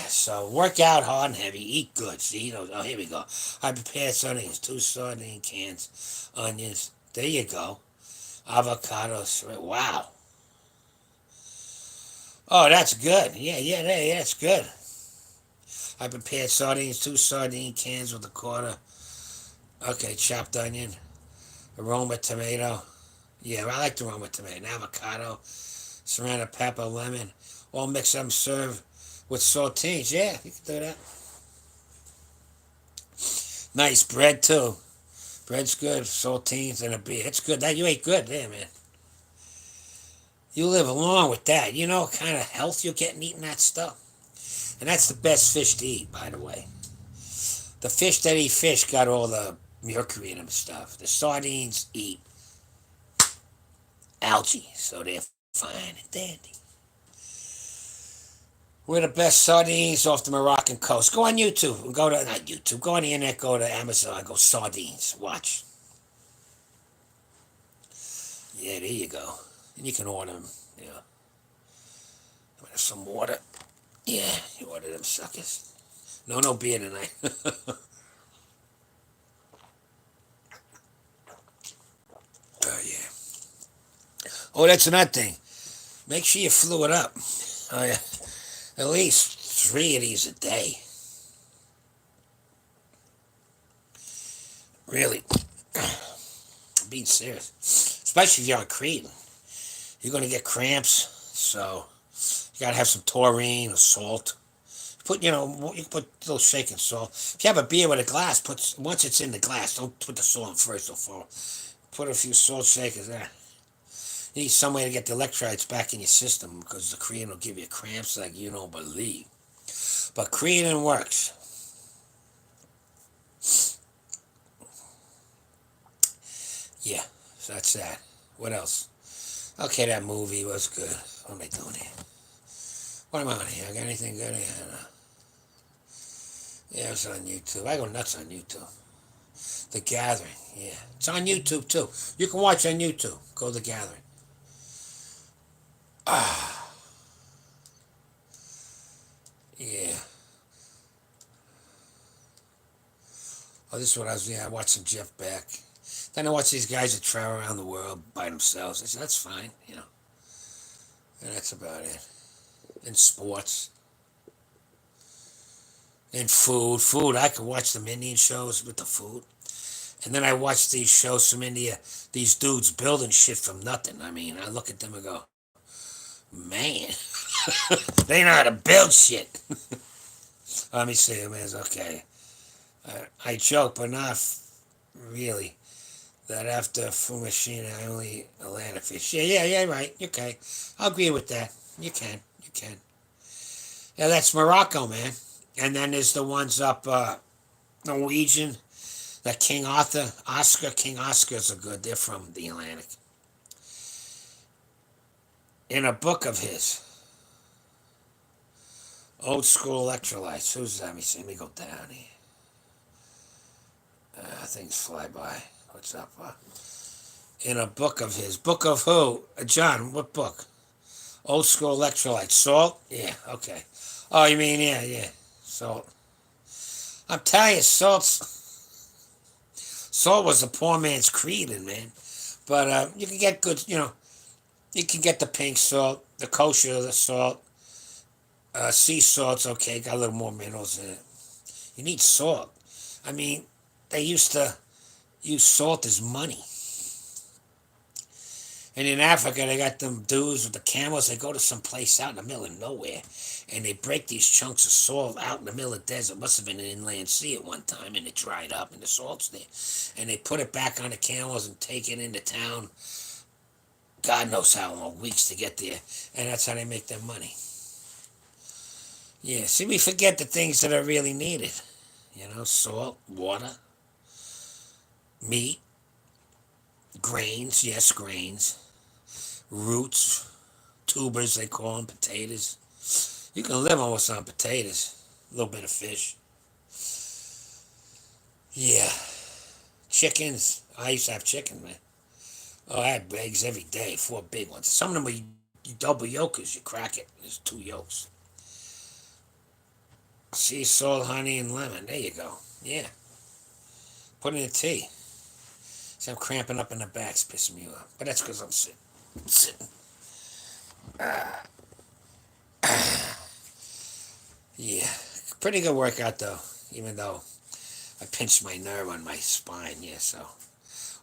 So work out hard and heavy, eat good. See, oh, here we go. I prepared sardines, 2 sardine cans, onions. There you go. Avocados. Wow. Oh, that's good. Yeah, that's good. I prepared sardines, 2 sardine cans with a quarter. Okay, chopped onion, aroma tomato. Yeah, I like the aroma tomato. And avocado, serrano pepper, lemon. All mix them, serve with saltines. Yeah, you can do that. Nice bread too. Bread's good. Saltines and a beer. It's good. That you ate good there, man. You live along with that. You know what kind of health you're getting eating that stuff. And that's the best fish to eat, by the way. The fish that eat fish got all the mercury in them stuff. The sardines eat algae, so they're fine and dandy. We're the best sardines off the Moroccan coast. Go on YouTube. Not YouTube. Go on the internet. Go to Amazon. Go sardines. Watch. Yeah, there you go. And you can order them. Yeah. Some water. Yeah, you order them suckers. No beer tonight. Oh, yeah. Oh, that's another thing. Make sure you fluid up. Oh, yeah. At least 3 of these a day. Really. Being serious. Especially if you're on creatine. You're going to get cramps. So, you got to have some taurine or salt. You can put a little shaking salt. If you have a beer with a glass, once it's in the glass, don't put the salt in first or fall. Put a few salt shakers there. You need some way to get the electrolytes back in your system because the creatine will give you cramps like you don't believe. But creatine works. Yeah, so that's that. What else? Okay, that movie was good. What am I doing here? What am I on here? I got anything good here? Yeah, it's on YouTube. I go nuts on YouTube. The Gathering, yeah. It's on YouTube too. You can watch on YouTube. Go The Gathering. Ah. Yeah. Oh, this is what I watched some Jeff Beck. Then I watch these guys that travel around the world by themselves. I said, that's fine, And that's about it. In sports. In food. Food, I could watch them Indian shows with the food. And then I watch these shows from India, these dudes building shit from nothing. I mean, I look at them and go, man, they know how to build shit. Let me see, man, okay. I joke, but not really. That after Fumashina, I only eat Atlanta fish. Yeah, right. Okay. I'll agree with that. You can. Yeah, that's Morocco, man. And then there's the ones up Norwegian. That King Oscars are good. They're from the Atlantic. In a book of his, Old School Electrolytes. Who's that? Let me go down here. Things fly by. What's up? In a book of his. Book of who? John, what book? Old school electrolyte. Salt? Yeah, okay. Oh, you mean, yeah. Salt. I'm telling you, salt was the poor man's creed, man. But you can get good, you can get the pink salt, the kosher salt, sea salt's okay, got a little more minerals in it. You need salt. I mean, they used to use salt as money. And in Africa, they got them dudes with the camels. They go to some place out in the middle of nowhere, and they break these chunks of salt out in the middle of the desert. Must have been an inland sea at one time, and it dried up, and the salt's there. And they put it back on the camels and take it into town. God knows how long, weeks to get there. And that's how they make their money. Yeah, see, we forget the things that are really needed. Salt, water, meat, grains, yes, grains, roots, tubers, they call them, potatoes. You can live on with some potatoes, a little bit of fish. Yeah, chickens. I used to have chicken, man. Oh, I had eggs every day, 4 big ones. Some of them are you double yolkers. You crack it. There's 2 yolks. Sea salt, honey, and lemon. There you go. Yeah. Put in the tea. See, I'm cramping up in the back. It's pissing me off. But that's because I'm sitting. Yeah. Pretty good workout, though. Even though I pinched my nerve on my spine. Yeah, so.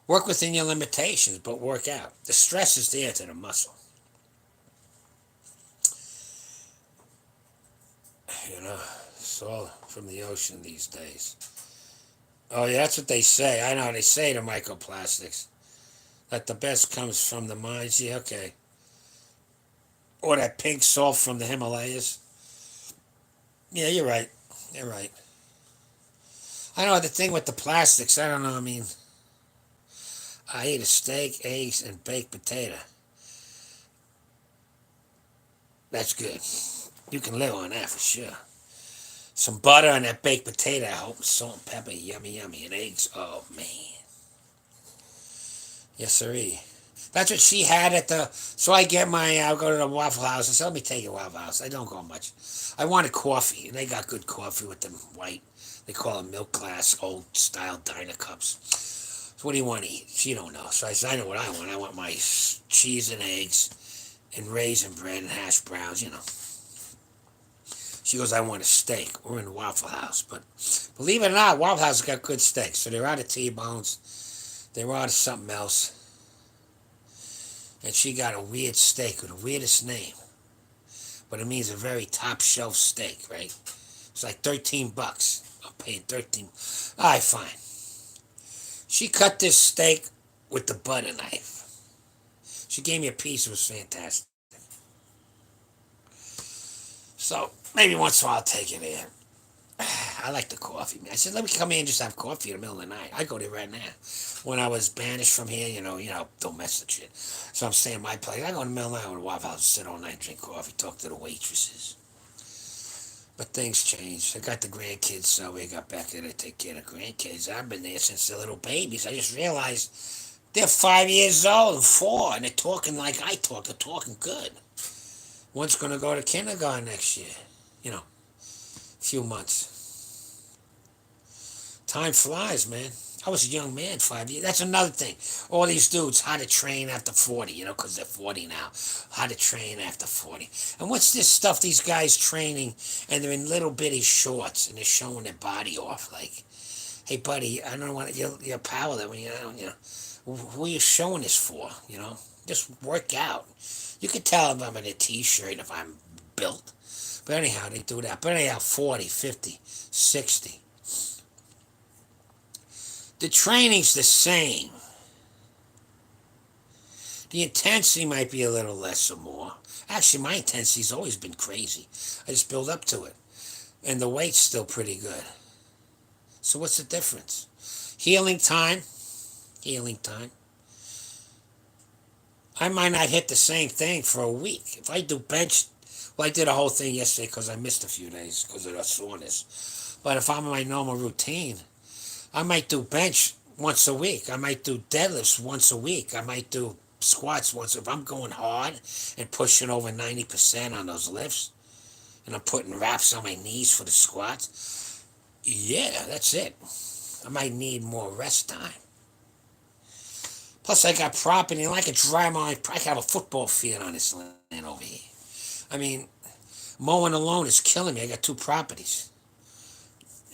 Work within your limitations, but work out. The stress is there to the muscle. It's all from the ocean these days. Oh, yeah, that's what they say. I know they say the microplastics. That the best comes from the mines. Yeah, okay. Or that pink salt from the Himalayas. Yeah, you're right. You're right. I know the thing with the plastics, I don't know, I mean, I eat a steak, eggs, and baked potato. That's good. You can live on that for sure. Some butter on that baked potato, I hope. Salt and pepper, yummy, yummy. And eggs, oh, man. Yes, sirree. That's what she had at the. So I'll go to the Waffle House. I said, let me take you to Waffle House. I don't go much. I wanted coffee, and they got good coffee with them white. They call them milk glass, old style diner cups. So what do you want to eat? She don't know. So I said, I know what I want. I want my cheese and eggs and raisin bread and hash browns, She goes, I want a steak. We're in the Waffle House. But believe it or not, Waffle House has got good steaks. So they're out of T-bones. They're out of something else. And she got a weird steak with the weirdest name. But it means a very top shelf steak, right? It's like $13. I'm paying 13. All right, fine. She cut this steak with the butter knife. She gave me a piece. It was fantastic. So maybe once in a while I'll take it there. I like the coffee, man. I said, let me come here and just have coffee in the middle of the night. I go there right now. When I was banished from here, don't mess with shit. So I'm staying in my place. I go in the middle of the night with a Waffle House, sit all night, drink coffee, talk to the waitresses. But things changed. I got the grandkids, so we got back there to take care of the grandkids. I've been there since they're little babies. I just realized they're 5 years old and 4, and they're talking like I talk. They're talking good. One's going to go to kindergarten next year. Few months. Time flies, man. I was a young man 5 years. That's another thing. All these dudes, how to train after 40, because they're 40 now. How to train after 40. And what's this stuff these guys training, and they're in little bitty shorts, and they're showing their body off like, hey, buddy, I don't want your power that when who are you showing this for, Just work out. You can tell if I'm in a t-shirt, if I'm built. But anyhow, they do that. But anyhow, 40, 50, 60. The training's the same. The intensity might be a little less or more. Actually, my intensity's always been crazy. I just build up to it. And the weight's still pretty good. So what's the difference? Healing time. I might not hit the same thing for a week. If I do bench, I did a whole thing yesterday because I missed a few days because of the soreness. But if I'm in my normal routine, I might do bench once a week. I might do deadlifts once a week. I might do squats once. If I'm going hard and pushing over 90% on those lifts, and I'm putting wraps on my knees for the squats, yeah, that's it. I might need more rest time. Plus, I got property, and I can drive my. I have a football field on this land over here. I mean, mowing alone is killing me. I got 2 properties,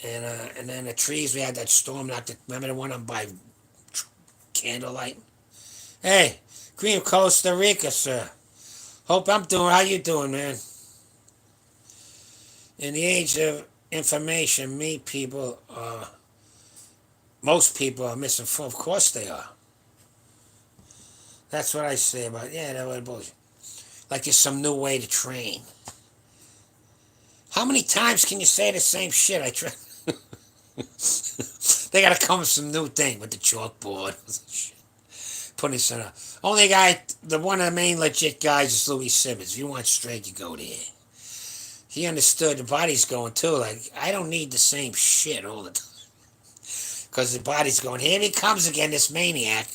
and then the trees. We had that storm. Not the, remember the one on by Candlelight. Hey, Green Costa Rica, sir. Hope I'm doing. How you doing, man? In the age of information, most people are missing phone. Of course they are. That's what I say about. Yeah, that was bullshit. Like it's some new way to train. How many times can you say the same shit? I try. They gotta come with some new thing with the chalkboard. Putting some. Only guy, the one of the main legit guys is Louis Simmons. If you want straight, you go there. He understood the body's going too. Like I don't need the same shit all the time because the body's going. Here he comes again, this maniac.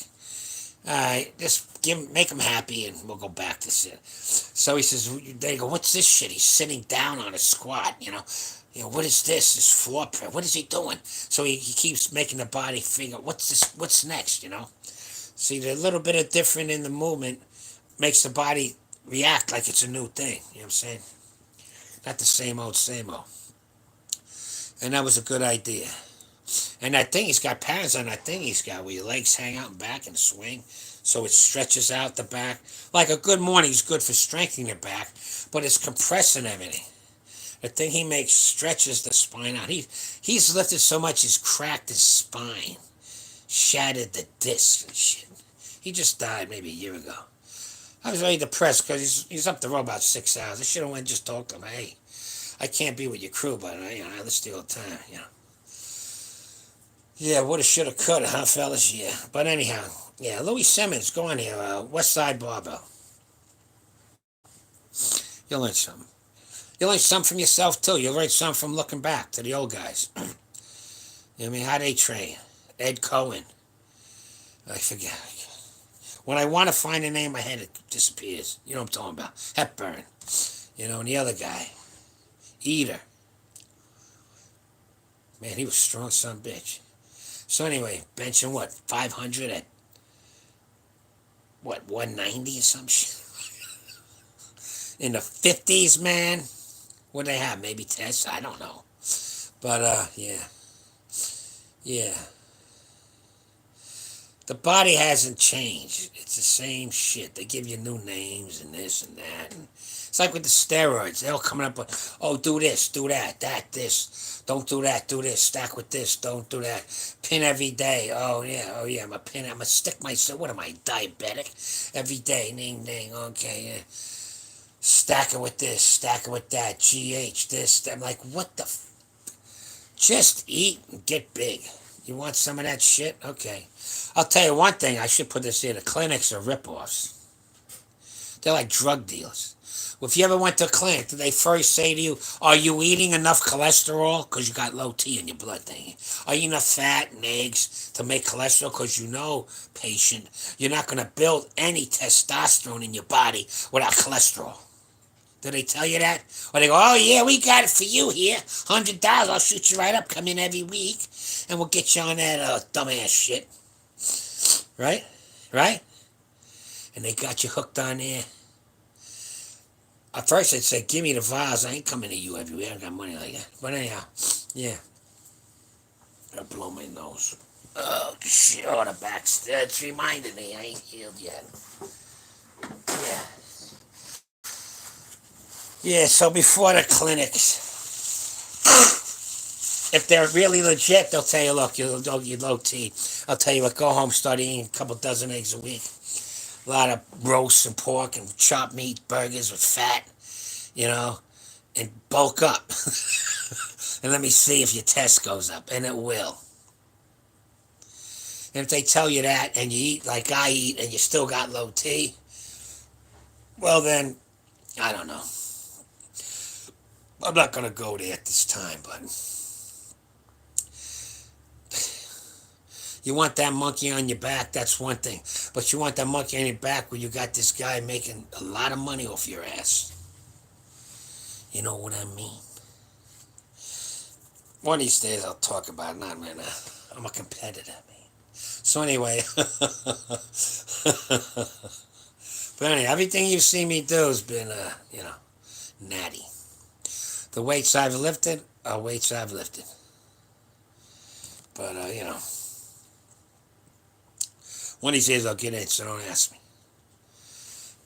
Just make him happy, and we'll go back to shit. So he says, they go, what's this shit? He's sitting down on a squat, what is this? This floor prep. What is he doing? So he keeps making the body figure, what's this? What's next? See, the little bit of different in the movement makes the body react like it's a new thing. You know what I'm saying? Not the same old, same old. And that was a good idea. And that thing he's got patterns on that thing he's got where your legs hang out and back and swing. So it stretches out the back. Like a good morning is good for strengthening the back, but it's compressing everything. The thing he makes stretches the spine out. He's lifted so much he's cracked his spine, shattered the disc and shit. He just died maybe a year ago. I was very depressed because he's up the road about 6 hours. I should have went and just talked to him. Hey, I can't be with your crew, but I listen to you all the time. Yeah, woulda, shoulda, coulda, huh, fellas? Yeah. But anyhow, yeah, Louis Simmons, go on here. West Side Barbell. You'll learn something. You'll learn something from yourself, too. You'll learn something from looking back to the old guys. You know what I mean? How they train. Ed Cohen. I forget. When I want to find a name, my head it disappears. You know what I'm talking about. Hepburn. And the other guy. Eater. Man, he was a strong son of a bitch. So anyway, benching what, 500 at, 190 or some shit? In the 50s, man? What they have, maybe tests? I don't know. But, yeah. Yeah. The body hasn't changed. It's the same shit. They give you new names and this and that. And it's like with the steroids. They're all coming up with, oh, do this, do that, this. Don't do that, do this. Stack with this, don't do that. Pin every day. Oh, yeah, I'm a pin. I'm going to stick myself. What am I, diabetic? Every day, ding, okay, yeah. Stack it with this, stack it with that. GH, this. I'm like, what the Just eat and get big. You want some of that shit? Okay. I'll tell you one thing. I should put this here. The clinics are ripoffs. They're like drug dealers. Well, if you ever went to a clinic, did they first say to you, are you eating enough cholesterol? Because you got low T in your blood thing. Are you eating enough fat and eggs to make cholesterol? Because patient, you're not going to build any testosterone in your body without cholesterol. Do they tell you that? Or they go, oh, yeah, we got it for you here. $100, I'll shoot you right up. Come in every week, and we'll get you on that dumbass shit. Right? Right? And they got you hooked on there. At first, they'd say, give me the vials. I ain't coming to you every week. I don't got money like that. But anyhow, yeah. I blow my nose. Oh, shit. Oh, the back's... It's reminded me. I ain't healed yet. Yeah. Yeah, so before the clinics, if they're really legit, they'll tell you, look, you're low T. I'll tell you what, go home, start eating a couple dozen eggs a week. A lot of roasts and pork and chopped meat burgers with fat, and bulk up. And let me see if your test goes up, and it will. And if they tell you that and you eat like I eat and you still got low T, well then, I don't know. I'm not going to go there at this time, but You want that monkey on your back, that's one thing. But you want that monkey on your back where you got this guy making a lot of money off your ass. You know what I mean? One of these days I'll talk about it, not right now. I'm a competitor, man. So anyway, but anyway, everything you've seen me do has been, natty. The weights I've lifted are weights I've lifted. But, one of these days I'll get in, so don't ask me.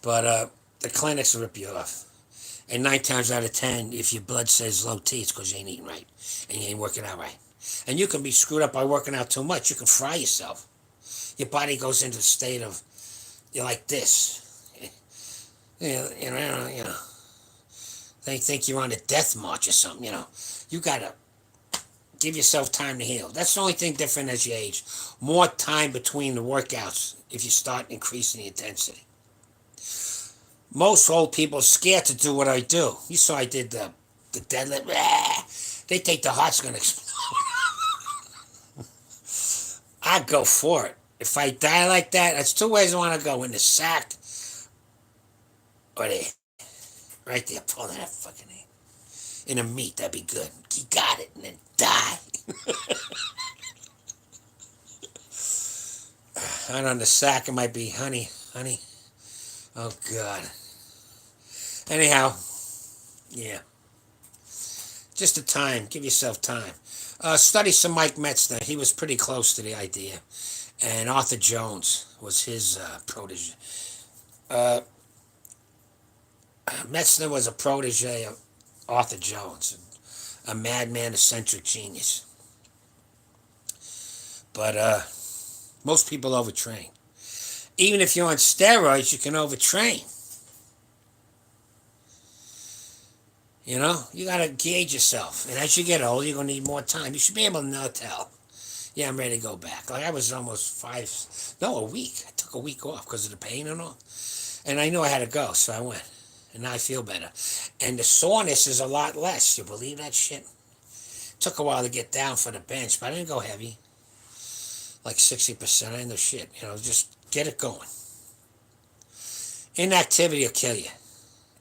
But the clinics will rip you off. And 9 times out of 10, if your blood says low T, it's because you ain't eating right. And you ain't working out right. And you can be screwed up by working out too much. You can fry yourself. Your body goes into a state of, you're like this. They think you're on a death march or something, You gotta give yourself time to heal. That's the only thing different as you age. More time between the workouts if you start increasing the intensity. Most old people are scared to do what I do. You saw I did the deadlift. They think the heart's going to explode. I go for it. If I die like that, that's two ways I want to go. In the sack or there. Right there. Pull that fucking name. In a meat, that'd be good. You got it. And then die. And on the sack, it might be honey. Oh, God. Anyhow, yeah. Just the time. Give yourself time. Study some Mike Metzner. He was pretty close to the idea. And Arthur Jones was his protege. Metzner was a protege of Arthur Jones, a madman, eccentric genius. But most people overtrain. Even if you're on steroids, you can overtrain. You got to gauge yourself. And as you get older, you're going to need more time. You should be able to now tell. Yeah, I'm ready to go back. Like I was almost a week. I took a week off because of the pain and all. And I knew I had to go, so I went. And now I feel better. And the soreness is a lot less. You believe that shit? Took a while to get down for the bench, but I didn't go heavy. Like 60%. I didn't do shit. Just get it going. Inactivity will kill you.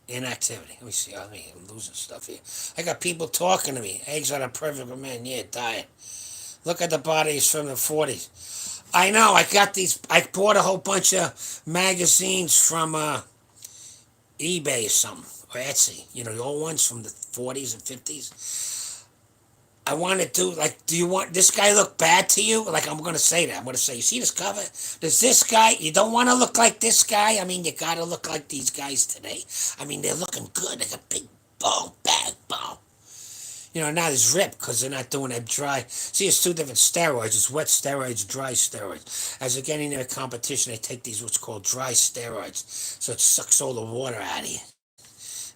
Inactivity. Let me see. I'm losing stuff here. I got people talking to me. Eggs are the perfect for men. Yeah, diet. Look at the bodies from the 40s. I know. I got these. I bought a whole bunch of magazines from eBay or something. Or Etsy. The old ones from the 40s and 50s. I want to do, do you want, this guy look bad to you? Like, I'm going to say that. I'm going to say, you see this cover? Does this guy, you don't want to look like this guy? I mean, you got to look like these guys today. I mean, they're looking good. They got big bone, backbone. Not as ripped because they're not doing that dry. See, it's two different steroids. It's wet steroids, dry steroids. As they're getting into a competition, they take these what's called dry steroids. So it sucks all the water out of you.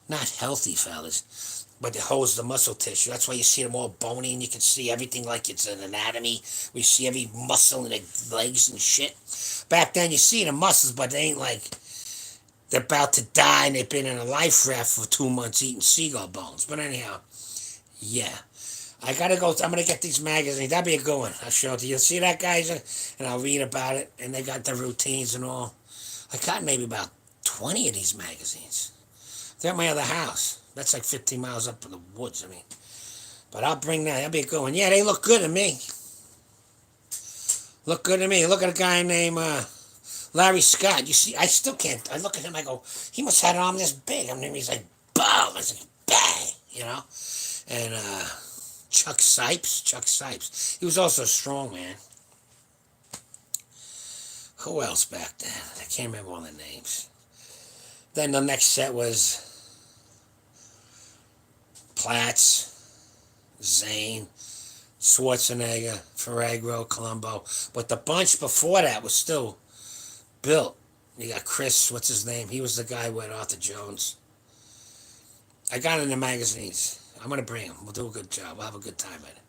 Not healthy, fellas. But it holds the muscle tissue. That's why you see them all bony and you can see everything like it's an anatomy. We see every muscle in the legs and shit. Back then you see the muscles, but they ain't like they're about to die and they've been in a life raft for 2 months eating seagull bones. But anyhow, yeah. I gotta go. I'm gonna get these magazines. That'd be a good one. I'll show it to you. See that, guys? And I'll read about it. And they got the routines and all. I got maybe about 20 of these magazines. They're at my other house. That's like 15 miles up in the woods, But I'll bring that. That'll be a good one. Yeah, they look good to me. Look good to me. Look at a guy named Larry Scott. You see, I still can't. I look at him, I go, he must have had an arm this big. He's like, boom. I was like, bang, And Chuck Sipes. He was also a strong man. Who else back then? I can't remember all the names. Then the next set was Platts, Zane, Schwarzenegger, Ferragamo, Colombo. But the bunch before that was still built. You got Chris, what's his name? He was the guy with Arthur Jones. I got it in the magazines. I'm going to bring him. We'll do a good job. We'll have a good time at it.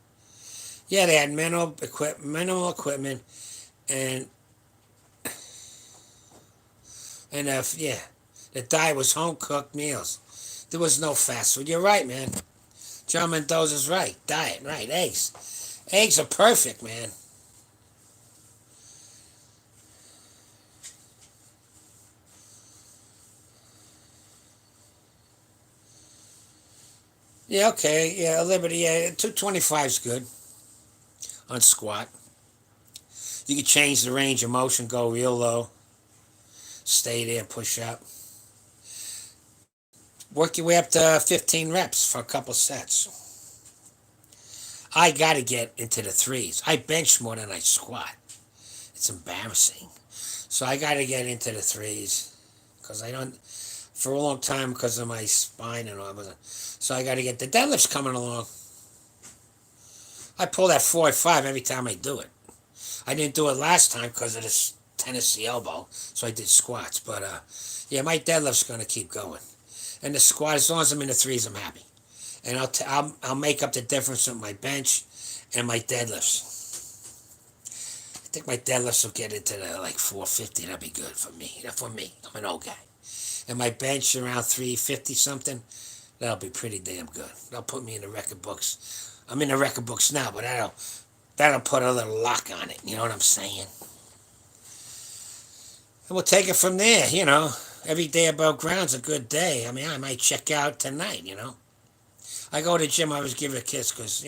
Yeah, they had minimal equipment, and the diet was home-cooked meals. There was no fast food. You're right, man. John Mendoza's right. Diet, right. Eggs. Eggs are perfect, man. Yeah, okay. Yeah, Liberty. Yeah, 225 is good on squat. You can change the range of motion, go real low, stay there, push up. Work your way up to 15 reps for a couple sets. I got to get into the threes. I bench more than I squat. It's embarrassing. So I got to get into the threes because I don't, for a long time because of my spine and all. So I got to get the deadlifts coming along. I pull that 4 or 5 every time I do it. I didn't do it last time because of this Tennessee elbow, so I did squats. But yeah, my deadlift's gonna keep going, and the squat, as long as I'm in the threes, I'm happy, and I'll make up the difference with my bench and my deadlifts. I think my deadlifts will get into the like 450. That'd be good for me. For me, I'm an old guy, and my bench around 350 something. That'll be pretty damn good. That'll put me in the record books. I'm in the record books now, but that'll put a little lock on it. You know what I'm saying? And we'll take it from there. Every day above ground's a good day. I mean, I might check out tonight. I go to the gym. I always give it a kiss because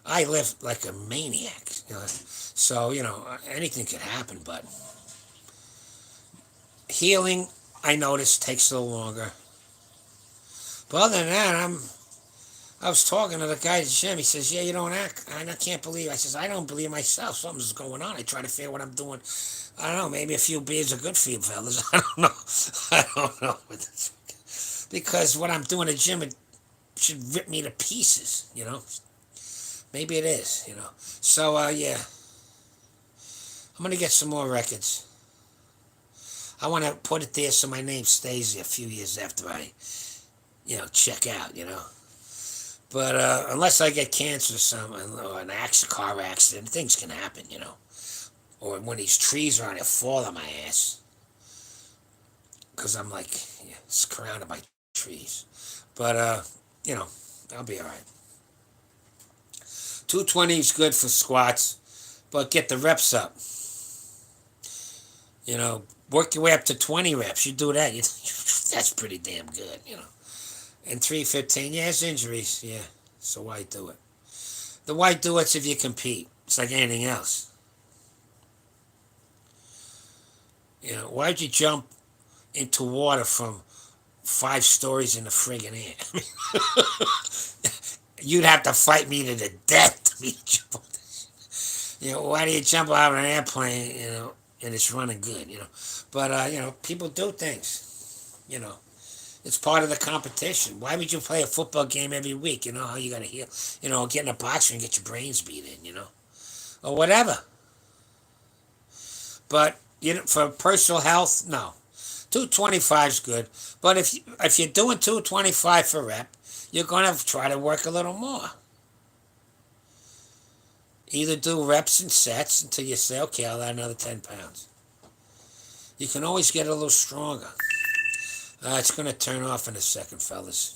I live like a maniac. So anything could happen. But healing, I notice, takes a little longer. But other than that, I was talking to the guy at the gym. He says, "Yeah, you don't act. I can't believe." I says, "I don't believe myself. Something's going on. I try to figure what I'm doing. I don't know. Maybe a few beers are good for you, fellas. I don't know. I don't know. Because what I'm doing at the gym, it should rip me to pieces. Maybe it is. So yeah, I'm gonna get some more records. I want to put it there so my name stays there a few years after I, check out. But unless I get cancer or something, or an car accident, things can happen, Or when these trees are on it, fall on my ass. Because I'm like, surrounded by trees. But, I'll be all right. 220 is good for squats, but get the reps up. Work your way up to 20 reps. You do that, that's pretty damn good, And 315, yeah, it's injuries, yeah. So why do it? The why do it's if you compete. It's like anything else. Why'd you jump into water from 5 stories in the friggin' air? You'd have to fight me to the death to me to jump off this. Why do you jump out of an airplane, and it's running good, But, people do things, It's part of the competition. Why would you play a football game every week? How you got to heal? Get in a boxer and get your brains beat in, Or whatever. But, for personal health, no. 225 is good. But if you're doing 225 for rep, you're going to try to work a little more. Either do reps and sets until you say, okay, I'll add another 10 pounds. You can always get a little stronger. It's going to turn off in a second, fellas.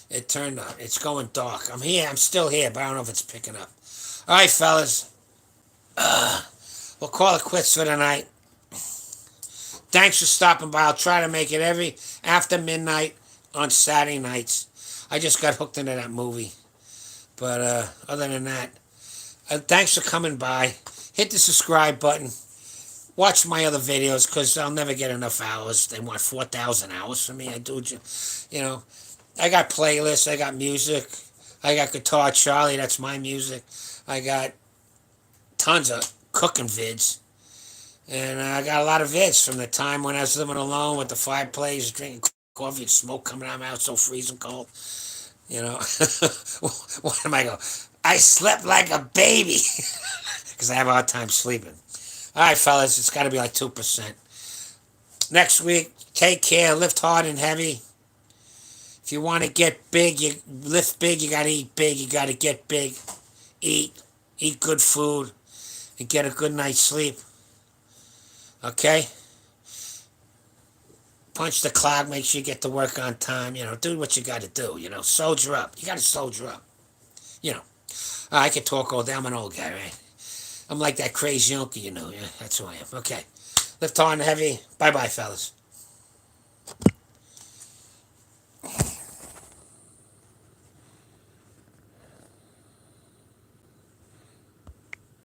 It turned on. It's going dark. I'm here. I'm still here, but I don't know if it's picking up. All right, fellas. We'll call it quits for tonight. Thanks for stopping by. I'll try to make it every after midnight on Saturday nights. I just got hooked into that movie. But other than that, thanks for coming by. Hit the subscribe button. Watch my other videos because I'll never get enough hours. They want 4,000 hours from me. I do, I got playlists. I got music. I got Guitar Charlie. That's my music. I got tons of cooking vids. And I got a lot of vids from the time when I was living alone with the fireplace, drinking coffee and smoke coming out of my mouth so freezing cold. What am I going? I slept like a baby because I have a hard time sleeping. All right, fellas, it's got to be like 2%. Next week, take care, lift hard and heavy. If you want to get big, you lift big, you got to eat big, you got to get big. Eat good food, and get a good night's sleep. Okay? Punch the clock, make sure you get to work on time, do what you got to do, soldier up. You got to soldier up, I can talk all day, I'm an old guy, right? I'm like that crazy uncle, yeah, that's who I am. Okay, lift hard and heavy. Bye-bye, fellas.